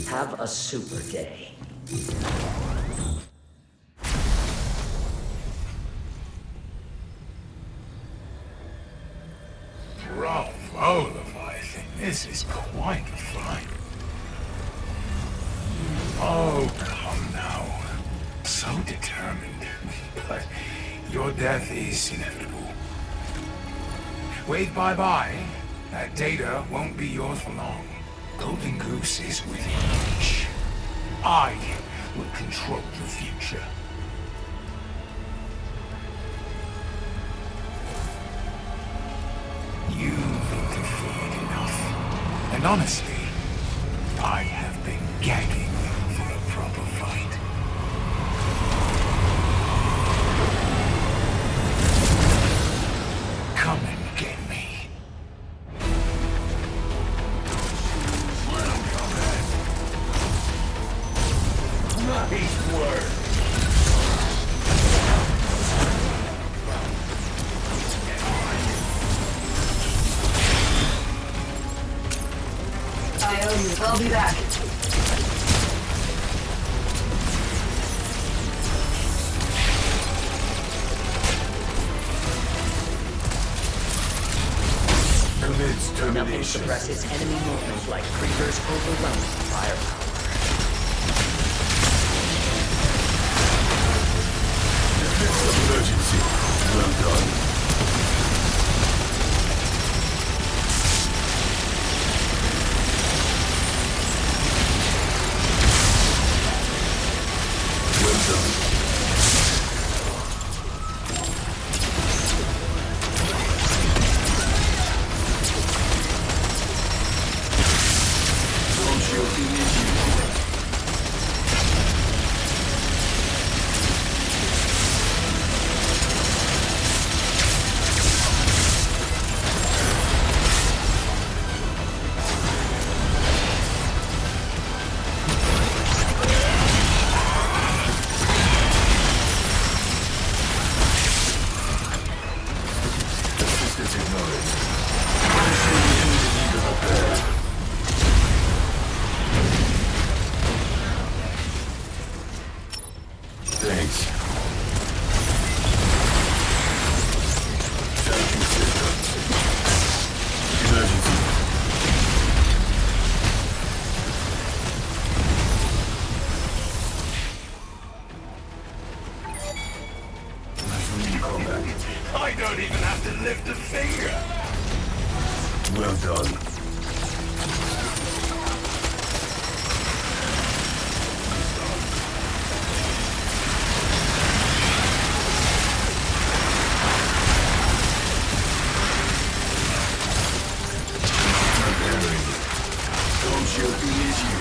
Have a super day. Bravo, Leviathan. This is quite a fight. Oh, come now. So determined. But your death is inevitable. Wave bye-bye. That data won't be yours for long. Golden Goose is within reach. I will control the future. You've interfered enough. And honestly, I have been gagging for a proper fight. Come and get me. Nice work. I owe you. I'll be back. Nothing suppresses enemy movement like Creeper's overwhelming firepower. Emergency. Well done. I don't even have to lift a finger. Well done. Don't you believe you?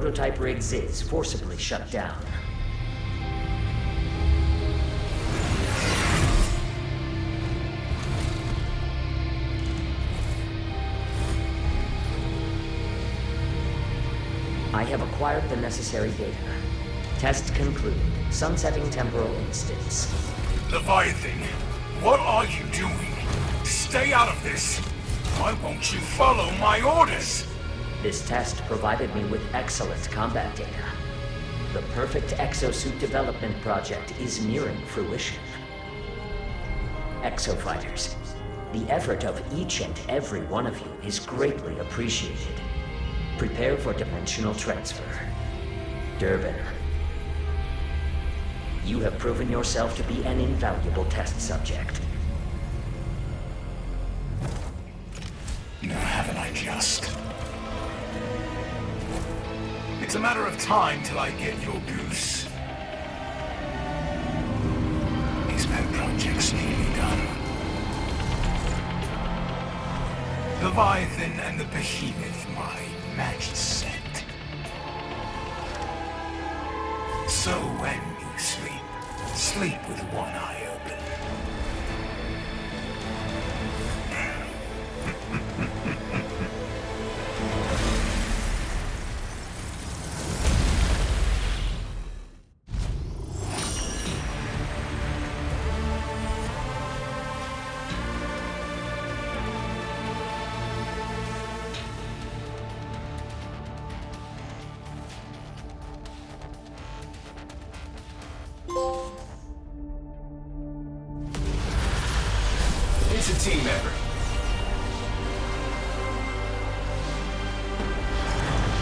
prototype rig Ziz forcibly shut down. I have acquired the necessary data. Test concluded. Sunsetting temporal instance. Leviathan, what are you doing? Stay out of this! Why won't you follow my orders? This test provided me with excellent combat data. The perfect exosuit development project is nearing fruition. Exofighters, the effort of each and every one of you is greatly appreciated. Prepare for dimensional transfer. Durban. You have proven yourself to be an invaluable test subject. Now haven't I just? It's a matter of time till I get your goose. These pet projects nearly done. Leviathan and the Behemoth, my matched set. So when you sleep, sleep with one eye open. It's a team effort.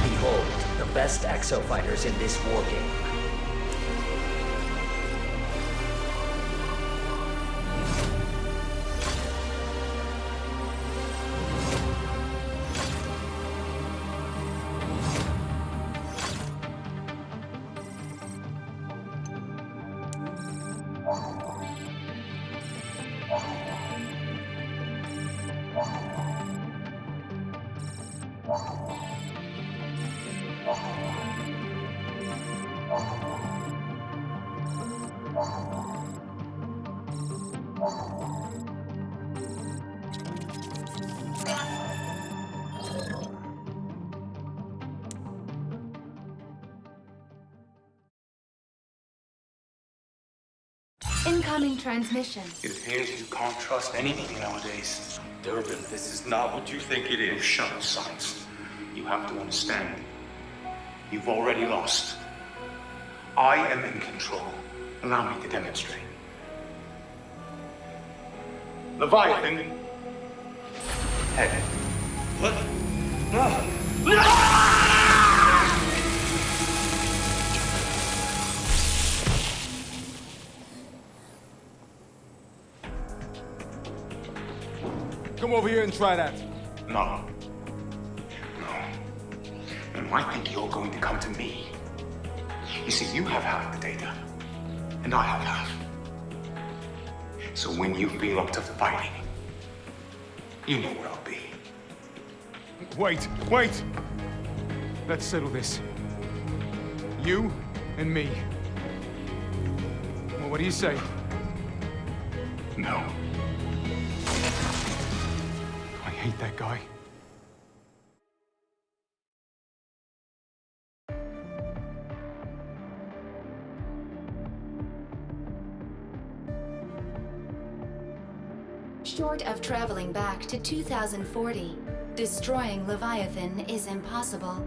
Behold, the best exofighters in this war game. Incoming transmission. It appears you can't trust anything nowadays. Durban, this is not what you think it is. Shut up, science. You have to understand. You've already lost. I am in control. Allow me to demonstrate. Leviathan. Head. What? No! Come over here and try that. No. No. And I think you're going to come to me. You see, you have half the data, and I have half. So when you feel up to fighting, you know where I'll be. Wait! Let's settle this. You and me. Well, what do you say? No. I hate that guy. Short of traveling back to 2040, destroying Leviathan is impossible.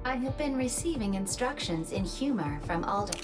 I have been receiving instructions in humor from Alder.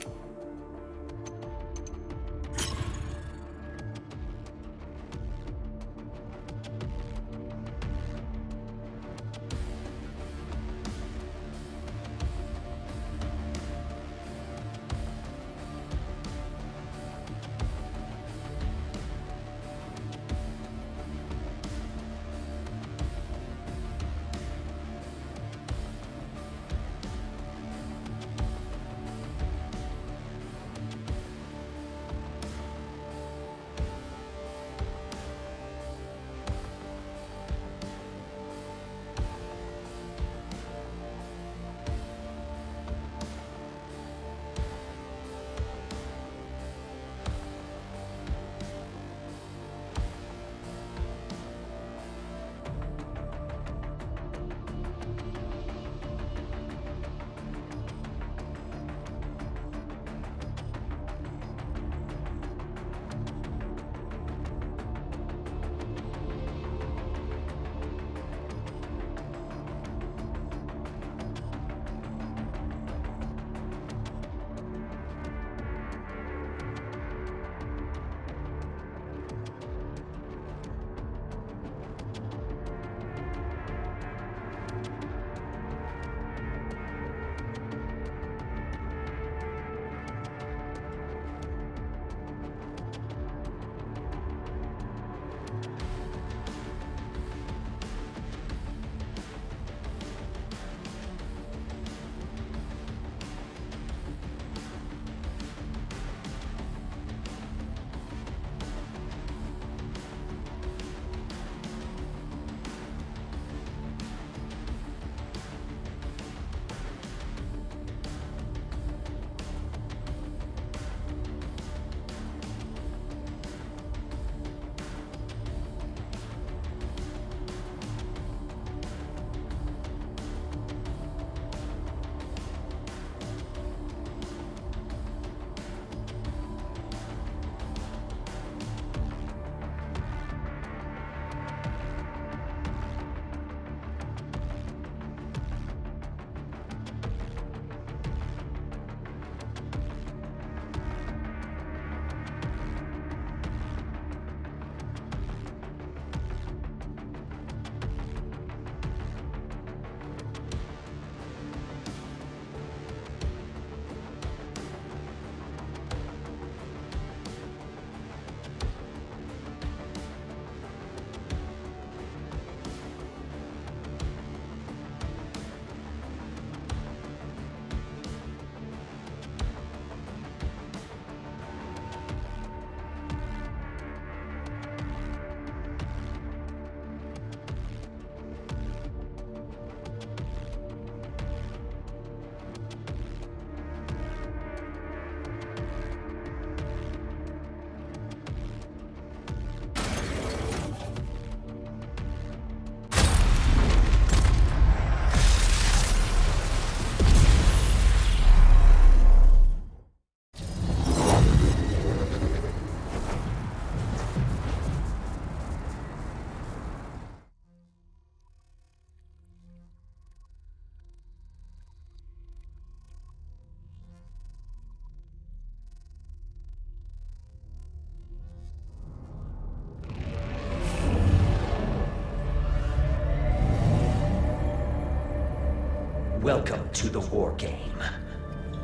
Welcome to the war game.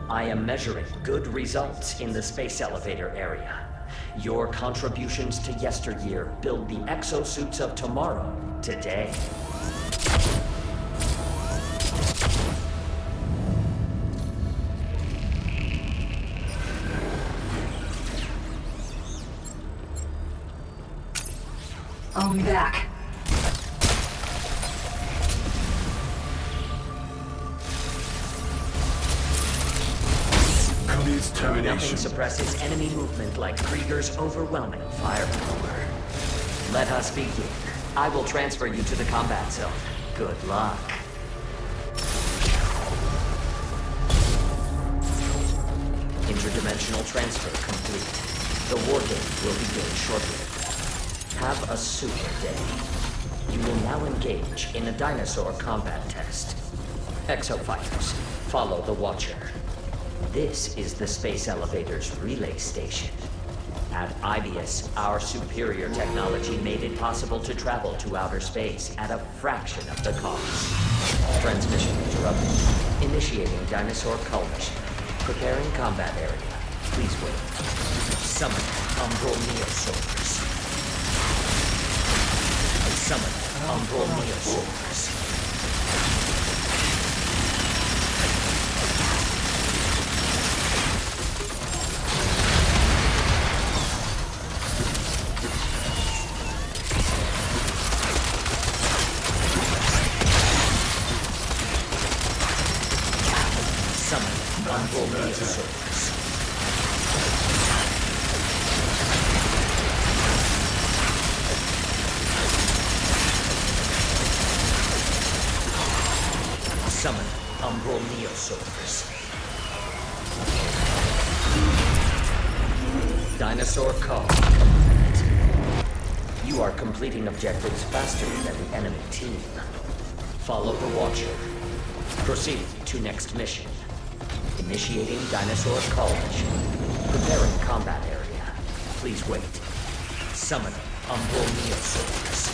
I am measuring good results in the space elevator area. Your contributions to yesteryear build the exosuits of tomorrow, today. I'll be back. Commence Nothing termination. suppresses enemy movement like Krieger's overwhelming firepower. Let us begin. I will transfer you to the combat zone. Good luck. Interdimensional transfer complete. The war game will begin shortly. Have a super day. You will now engage in a dinosaur combat test. Exofighters, follow the Watcher. This is the space elevator's relay station. At Ibius, our superior technology made it possible to travel to outer space at a fraction of the cost. Transmission interrupted. Initiating dinosaur cull mission. Preparing combat area. Please wait. Summon Umbral Neosaurs. Summon Umbral Neosaurs. Summon Umbral Neosaurs. Dinosaur call complete. You are completing objectives faster than the enemy team. Follow the Watcher. Proceed to next mission. Initiating dinosaur call mission. Preparing combat area. Please wait. Summon Umbral Neosaurs.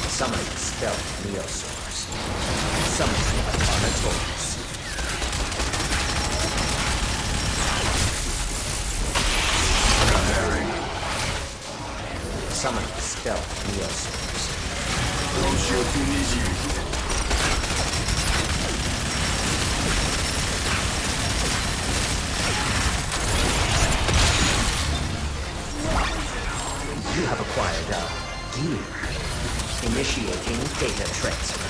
Summoning Stealth Neosaurs. Summoning Carnotaurus. Summoning Stealth Neosaurs. You have acquired gear. Initiating data transfer.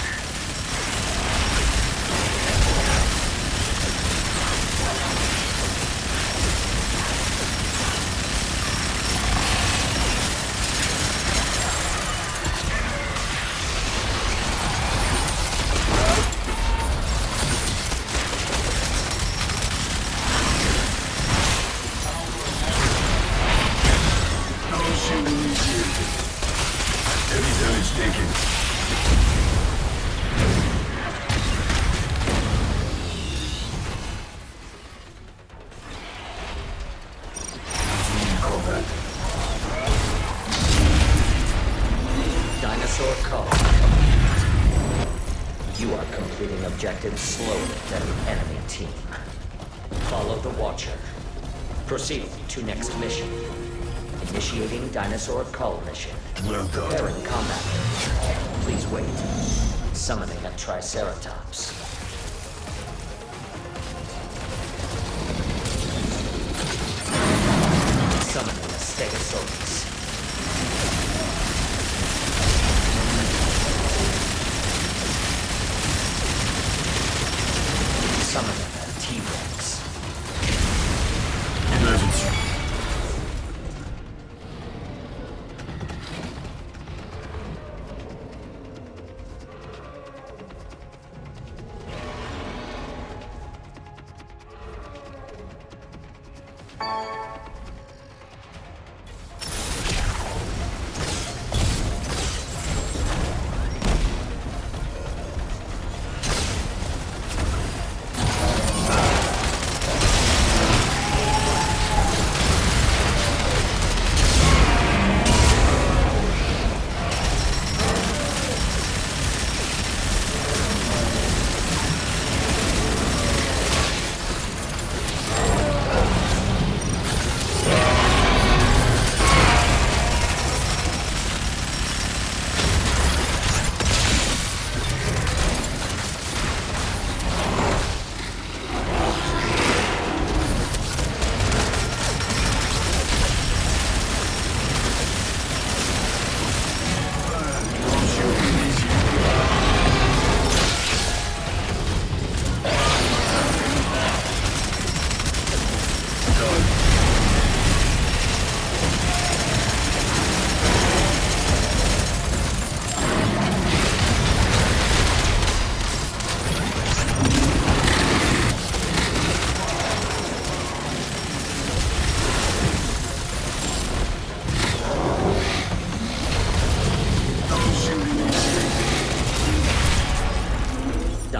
Dinosaur call. You are completing objectives slower than the enemy team. Follow the Watcher. Proceed to next mission. Initiating dinosaur call mission. Well done. Preparing combat area. Please wait. Summoning a Triceratops. Summoning a Stegosaurus. Summoning a T-Rex. Emergency.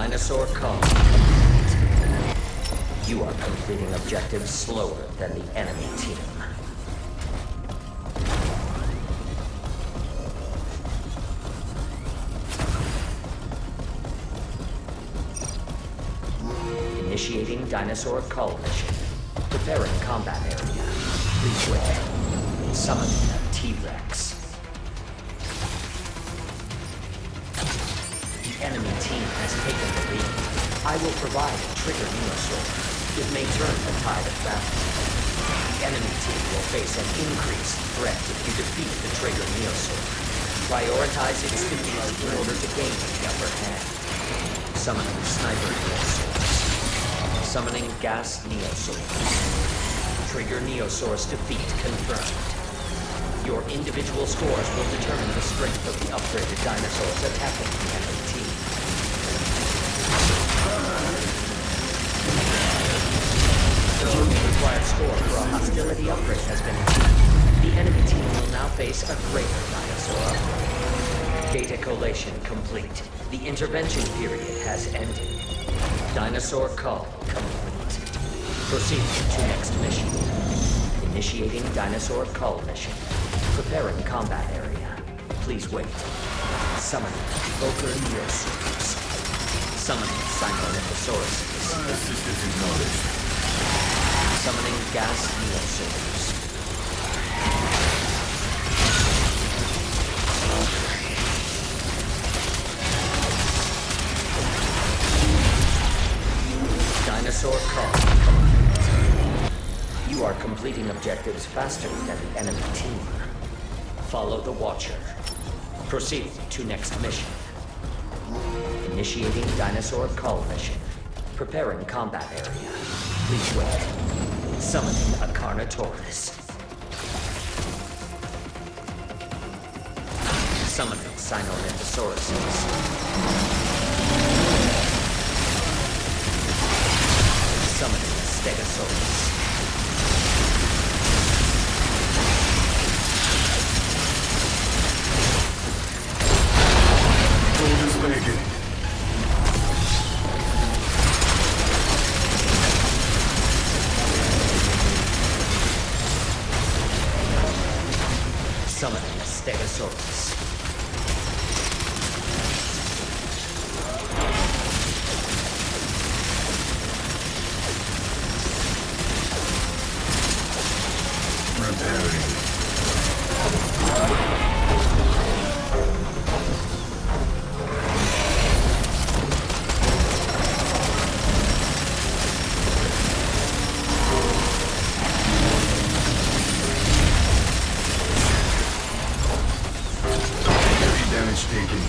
Dinosaur call. You are completing objectives slower than the enemy team. Initiating dinosaur cull mission. Preparing combat area. Please wait. Summoning a T-Rex. The enemy team has taken the lead. I will provide a trigger Neosaur. It may turn the tide of battle. The enemy team will face an increased threat if you defeat the trigger Neosaur. Prioritize its defeat in order to gain the upper hand. Summoning Sniper Neosaurs. Summoning Gas Neosaurs. Trigger Neosaur's defeat confirmed. Your individual scores will determine the strength of the upgraded dinosaurs attacking the enemy team. The required score for a hostility upgrade has been achieved. The enemy team will now face a greater dinosaur upgrade. Data collation complete. The intervention period has ended. Dinosaur call complete. Proceed to next mission. Initiating dinosaur cull mission. Preparing combat area. Please wait. Summoning Evoker Neosaurs. Summoning Simonophosaurus. Assistance acknowledged. Summoning Gas Neosaurs. Dinosaur call complete. You are completing objectives faster than the enemy team. Follow the Watcher. Proceed to next mission. Initiating dinosaur cull mission. Preparing combat area. Please wait. Summoning a Carnotaurus. Summoning Simonophosaurus. Summoning a Stegosaurus. Orders taken. Summoning a Stegosaurus. Repairing. Heavy damage taken.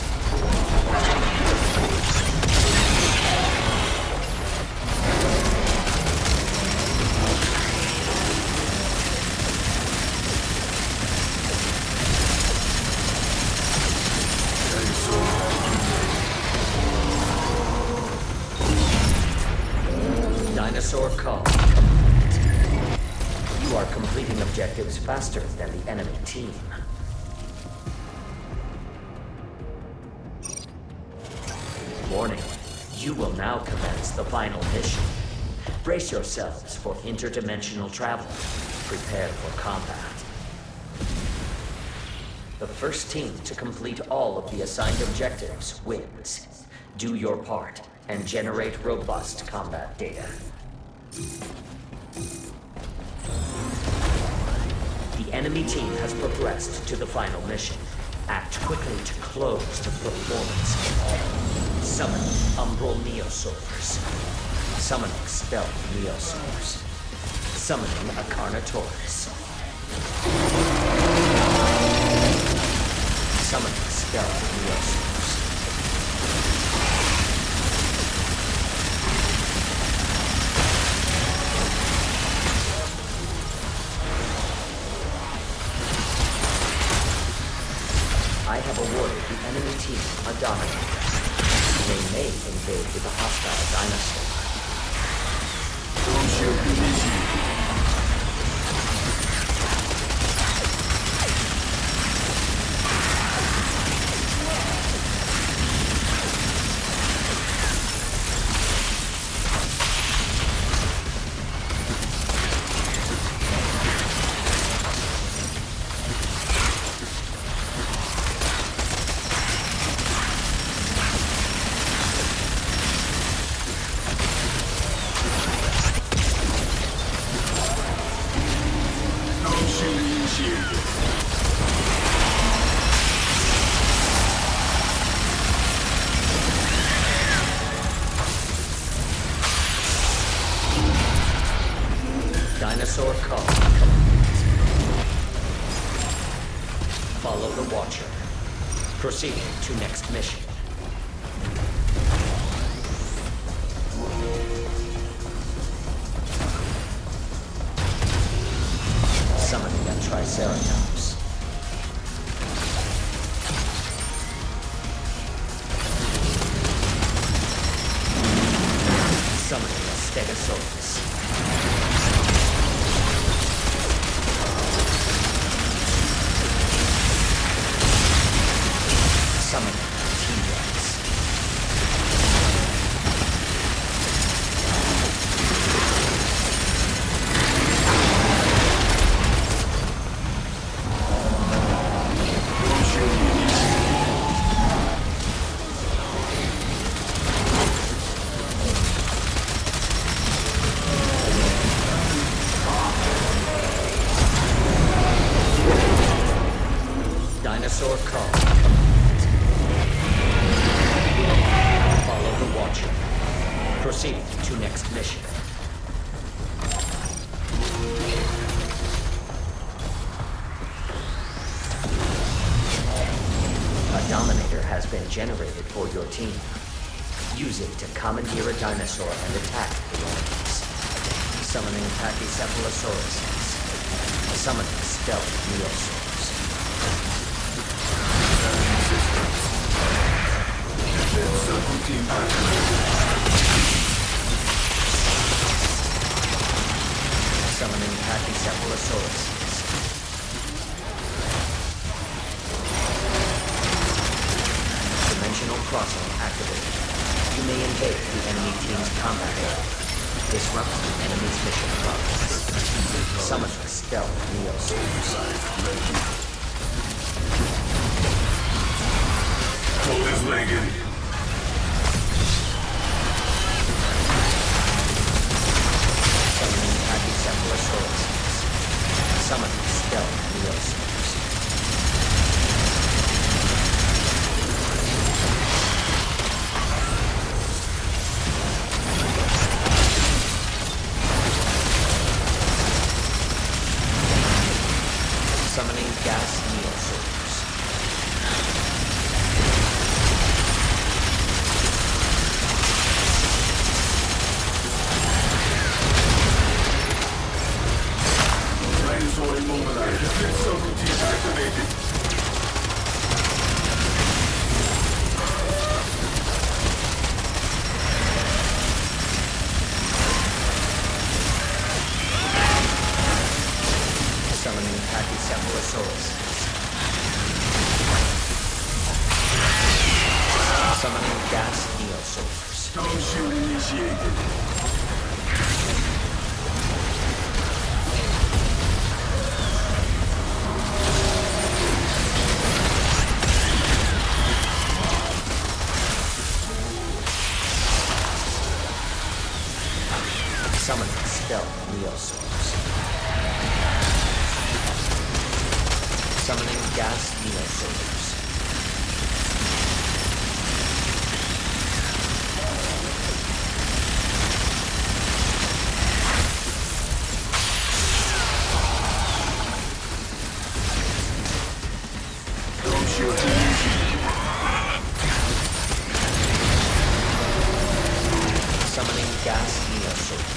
Dinosaur call. You are completing objectives faster than the enemy team. Warning. You will now commence the final mission. Brace yourselves for interdimensional travel. Prepare for combat. The first team to complete all of the assigned objectives wins. Do your part and generate robust combat data. The enemy team has progressed to the final mission. Act quickly to close the performance. Summon Umbral Neosaurs. Summoning Stealth Neosaurs. Summoning a Carnotaurus. Summoning Stealth Neosaurs. I have awarded the enemy team a Dominator. They may invade with a hostile dinosaur. Shield initiated. Dinosaur call complete. Follow the Watcher. Proceed to next mission. Summoning a Triceratops. Summoning a Stegosaurus. Summoning a T-Rex. Dinosaur call. Follow the Watcher. Proceed to next mission. A Dominator has been generated for your team. Use it to commandeer a dinosaur and attack the enemies. Summoning Pachycephalosauruses. Summoning Stealth Neosaurs. Summoning Pachycephalosauruses. Dimensional crossing activated. You may engage the enemy team's combat area. Disrupt the enemy's mission progress. Summoning Stealth Neosaurs. Pull his leg in. Summoning Pachycephalosauruses. Summoning Stealth Neosaurs. Summoning Gas Neosaurs. Dinosaur immobilized. Defense subroutine activated. Summoning Pachycephalosauruses. Summoning Gas Neosaurs. Stone shield initiated. Summoning Stealth Neosaurs. Summoning Gas Neosaurs. Stone shield initiated. Summoning Gas Neosaurs.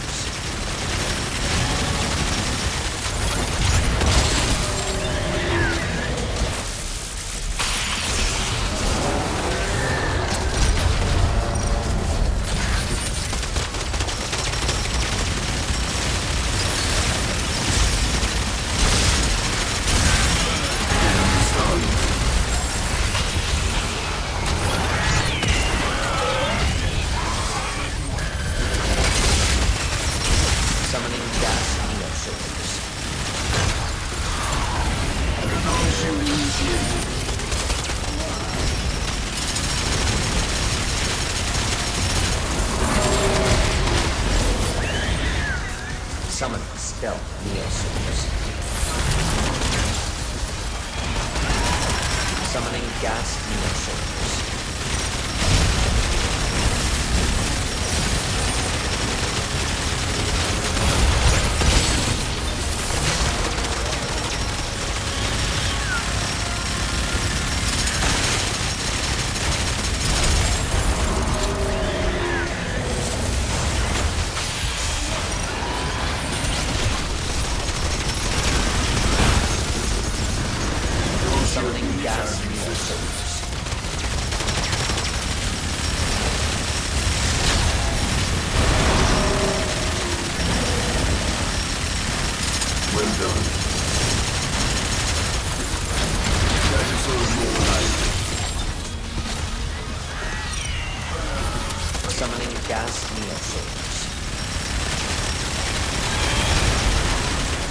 gas neosaurs.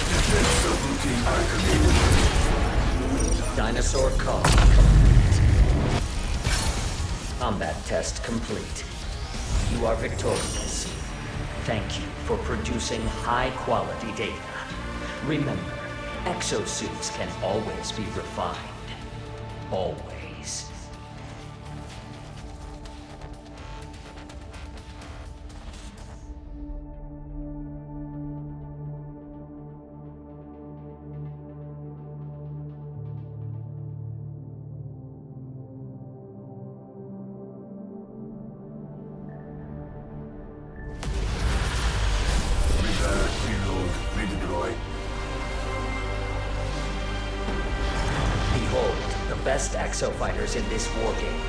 Defense subroutine activated. Dinosaur call complete. Combat test complete. You are victorious. Thank you for producing high-quality data. Remember, exosuits can always be refined. Always. Reload, redeploy. Behold, the best exofighters in this war game.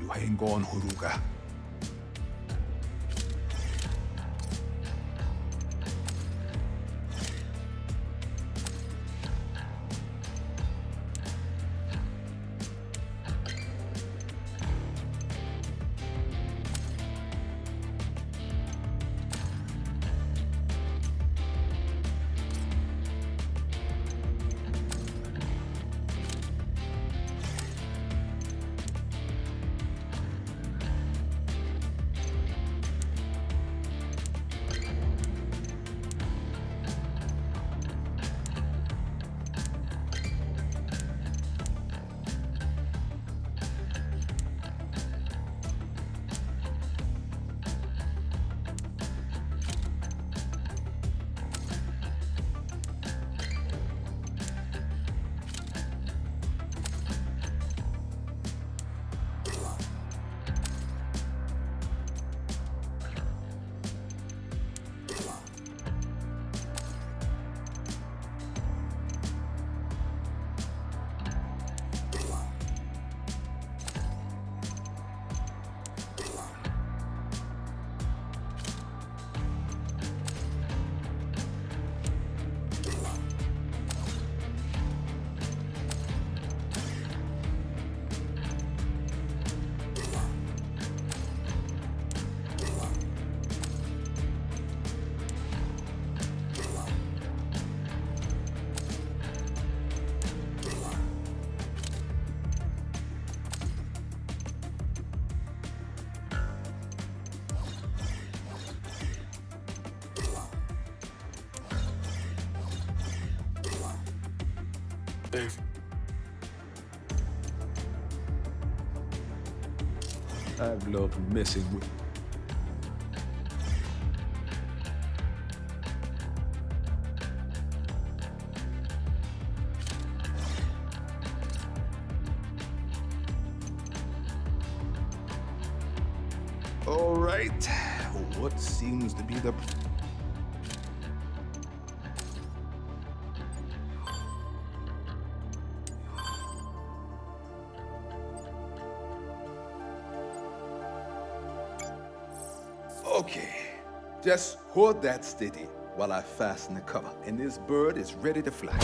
You hang on, Haruka. Dave. I've loved messing with. All right. What seems to be the... Okay. Just hold that steady while I fasten the cover, and this bird is ready to fly.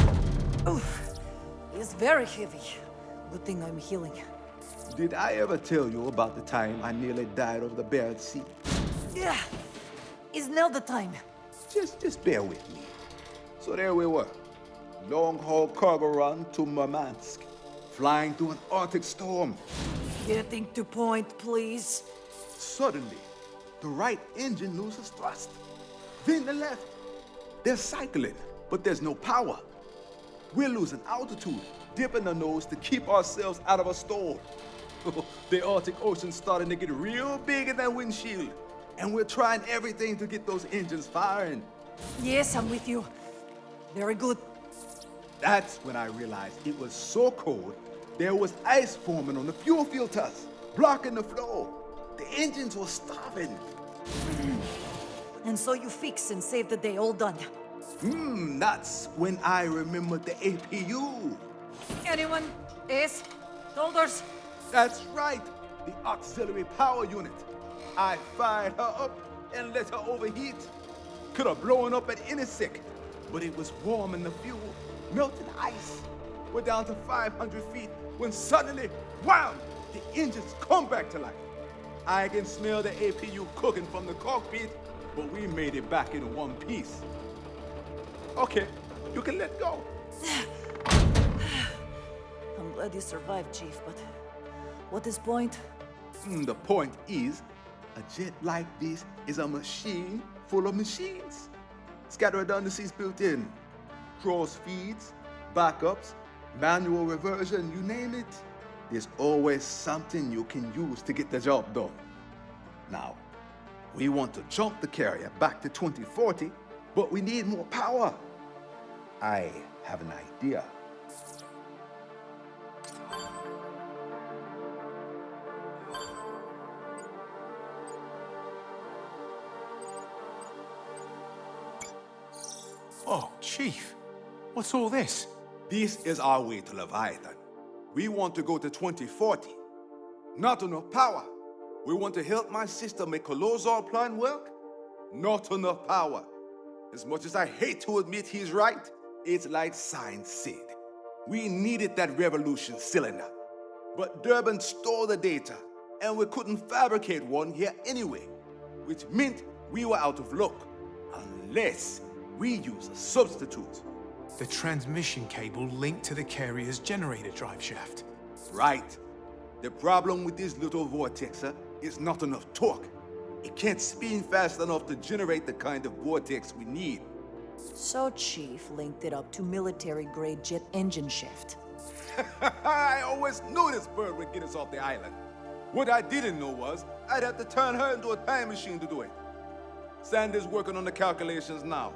Oof. It's very heavy. Good thing I'm healing. Did I ever tell you about the time I nearly died over the Barrett Sea? Yeah. Is now the time. Just bear with me. So there we were. Long-haul cargo run to Murmansk. Flying through an Arctic storm. Getting to point, please. Suddenly, the right engine loses thrust. Then the left. They're cycling, but there's no power. We're losing altitude, dipping the nose to keep ourselves out of a storm. The Arctic Ocean's starting to get real big in that windshield. And we're trying everything to get those engines firing. Yes, I'm with you. Very good. That's when I realized it was so cold, there was ice forming on the fuel filters, blocking the flow. The engines were starving. And so you fix and save the day, all done. That's when I remembered the APU. Anyone? Ace? Dolders? That's right, the auxiliary power unit. I fired her up and let her overheat. Could have blown up at any sec, but it was warm in the fuel, melting ice. We're down to 500 feet when suddenly, wham, the engines come back to life. I can smell the APU cooking from the cockpit, but we made it back in one piece. Okay, you can let go. I'm glad you survived, Chief, but what is point? The point is, a jet like this is a machine full of machines. It's got redundancies built in. Cross feeds, backups, manual reversion, you name it. There's always something you can use to get the job done. Now, we want to jump the carrier back to 2040, but we need more power. I have an idea. Oh, Chief, what's all this? This is our way to Leviathan. We want to go to 2040. Not enough power. We want to help my sister make a Lozor plan work. Not enough power. As much as I hate to admit he's right, it's like science said. We needed that revolution cylinder. But Durban stole the data, and we couldn't fabricate one here anyway, which meant we were out of luck, unless we use a substitute. The transmission cable linked to the carrier's generator drive shaft. Right. The problem with this little vortexer is not enough torque. It can't spin fast enough to generate the kind of vortex we need. So Chief linked it up to military-grade jet engine shaft. I always knew this bird would get us off the island. What I didn't know was I'd have to turn her into a time machine to do it. Sandy's working on the calculations now.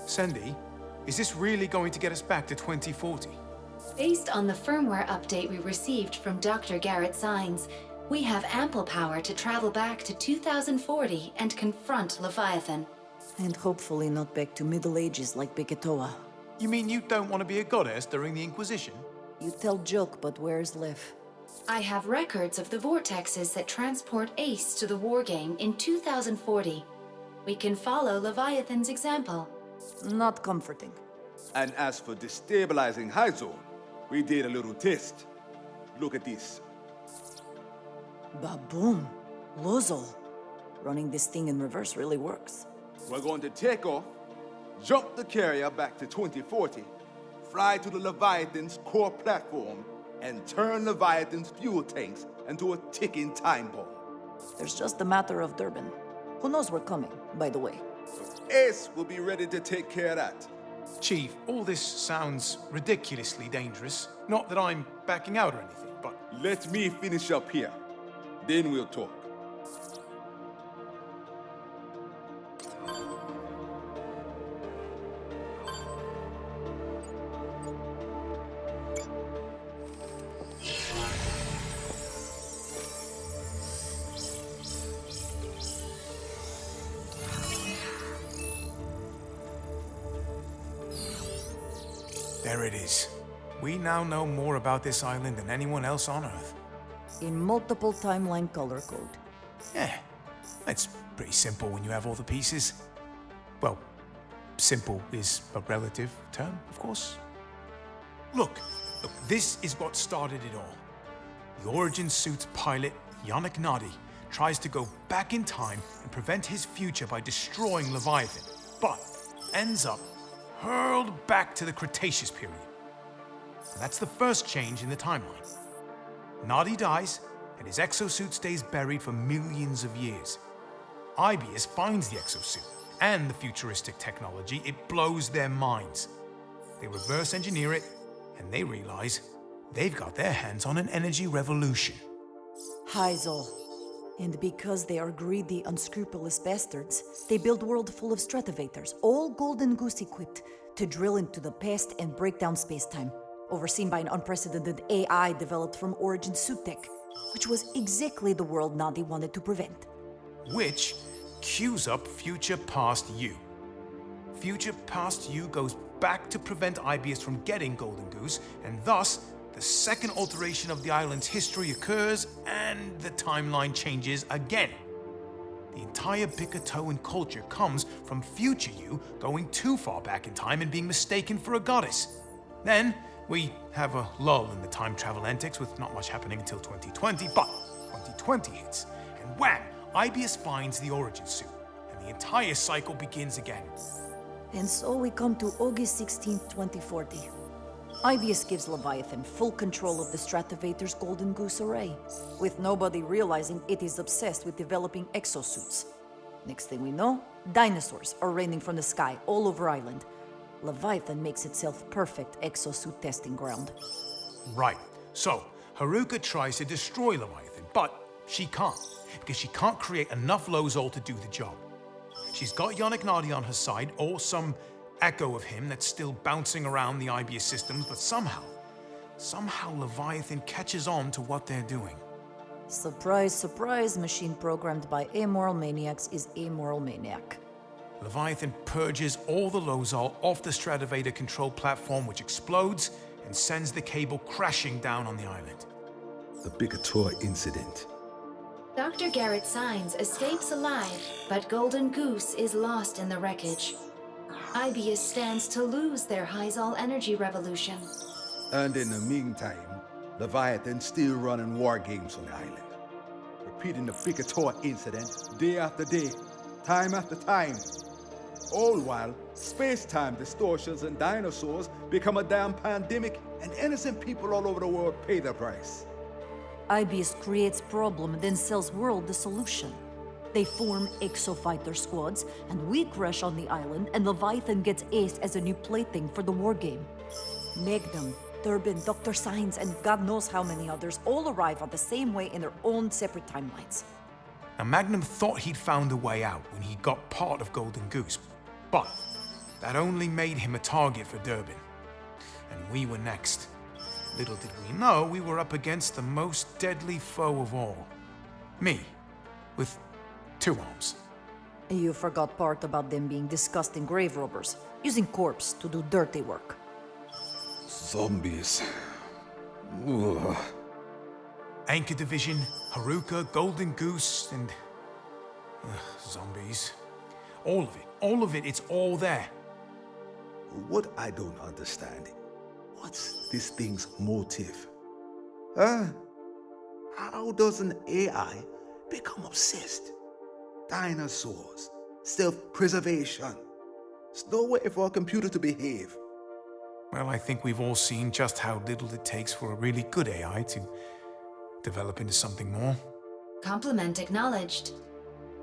Sandy, is this really going to get us back to 2040? Based on the firmware update we received from Dr. Garrett Sines, we have ample power to travel back to 2040 and confront Leviathan. And hopefully not back to Middle Ages like Beketoa. You mean you don't want to be a goddess during the Inquisition? You tell joke, but where's Lev? I have records of the vortexes that transport Ace to the wargame in 2040. We can follow Leviathan's example. Not comforting. And as for destabilizing High Zone, we did a little test. Look at this. Baboom! Lozol! Running this thing in reverse really works. We're going to take off, jump the carrier back to 2040, fly to the Leviathan's core platform, and turn Leviathan's fuel tanks into a ticking time bomb. There's just a matter of Durban. Who knows we're coming, by the way? Ace will be ready to take care of that. Chief, all this sounds ridiculously dangerous. Not that I'm backing out or anything, but... Let me finish up here. Then we'll talk. There it is. We now know more about this island than anyone else on Earth. In multiple timeline color code. Yeah, it's pretty simple when you have all the pieces. Well, simple is a relative term, of course. Look, this is what started it all. The Origin suit's pilot, Yannick Nadi, tries to go back in time and prevent his future by destroying Leviathan. But ends up hurled back to the Cretaceous period. That's the first change in the timeline. Nadi dies, and his exosuit stays buried for millions of years. Ibius finds the exosuit and the futuristic technology. It blows their minds. They reverse engineer it, and they realize they've got their hands on an energy revolution. Hyzal. And because they are greedy, unscrupulous bastards, they build a world full of stratovators, all Golden Goose equipped, to drill into the past and break down space-time, overseen by an unprecedented AI developed from Origin Suit Tech, which was exactly the world Nadi wanted to prevent. Which cues up Future Past You. Future Past You goes back to prevent Ibius from getting Golden Goose, and thus the second alteration of the island's history occurs, and the timeline changes again. The entire Bikatoan culture comes from Future You going too far back in time and being mistaken for a goddess. Then, we have a lull in the time travel antics with not much happening until 2020, but 2020 hits, and wham! Ibius finds the Origin Suit, and the entire cycle begins again. And so we come to August 16th, 2040. Ibius gives Leviathan full control of the Stratovator's Golden Goose array, with nobody realizing it is obsessed with developing exosuits. Next thing we know, dinosaurs are raining from the sky all over Island. Leviathan makes itself perfect exosuit testing ground. Right. So, Haruka tries to destroy Leviathan, but she can't, because she can't create enough Lozol to do the job. She's got Yannick Nadi on her side, or some echo of him that's still bouncing around the Ibius systems, but somehow Leviathan catches on to what they're doing. Surprise, surprise, machine programmed by amoral maniacs is amoral maniac. Leviathan purges all the Lozol off the Stratovator control platform, which explodes and sends the cable crashing down on the island. The Bikatoa incident. Dr. Garrett Signs escapes alive, but Golden Goose is lost in the wreckage. Ibius stands to lose their Hyzal energy revolution. And in the meantime, Leviathan's still running war games on the island, repeating the Bikatoa incident day after day, time after time. All while space-time distortions and dinosaurs become a damn pandemic, and innocent people all over the world pay the price. Ibius creates problem, then sells world the solution. They form exofighter squads, and we crash on the island, and Leviathan gets aced as a new plaything for the war game. Magnum, Durbin, Dr. Signs, and God knows how many others all arrive on the same way in their own separate timelines. Now, Magnum thought he'd found a way out when he got part of Golden Goose, but that only made him a target for Durbin. And we were next. Little did we know we were up against the most deadly foe of all. Me, with 2 arms. You forgot part about them being disgusting grave robbers, using corpse to do dirty work. Zombies. Ugh. Anchor Division, Haruka, Golden Goose, and... zombies. All of it, it's all there. What I don't understand, what's this thing's motive? Huh? How does an AI become obsessed? Dinosaurs, self-preservation. There's no way for a computer to behave. Well, I think we've all seen just how little it takes for a really good AI to develop into something more. Compliment acknowledged.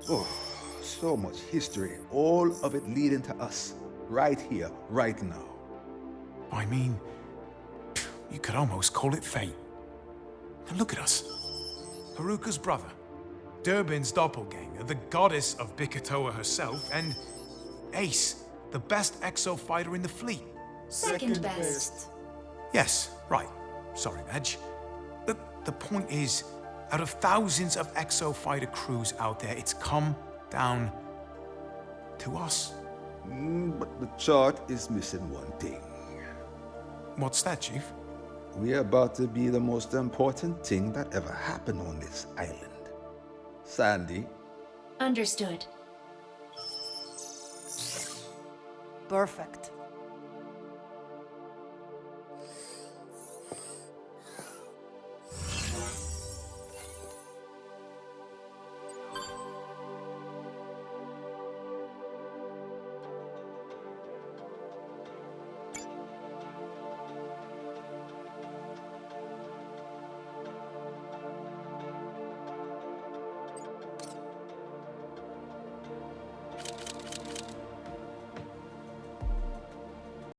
Oh, so much history, all of it leading to us, right here, right now. I mean, you could almost call it fate. And look at us. Haruka's brother, Durbin's doppelganger, the goddess of Bikatoa herself, and Ace, the best exo fighter in the fleet. Second best. Yes, right. Sorry, Madge. The point is, out of thousands of exo fighter crews out there, it's come down to us. But the chart is missing one thing. What's that, Chief? We're about to be the most important thing that ever happened on this island. Sandy? Understood. Perfect.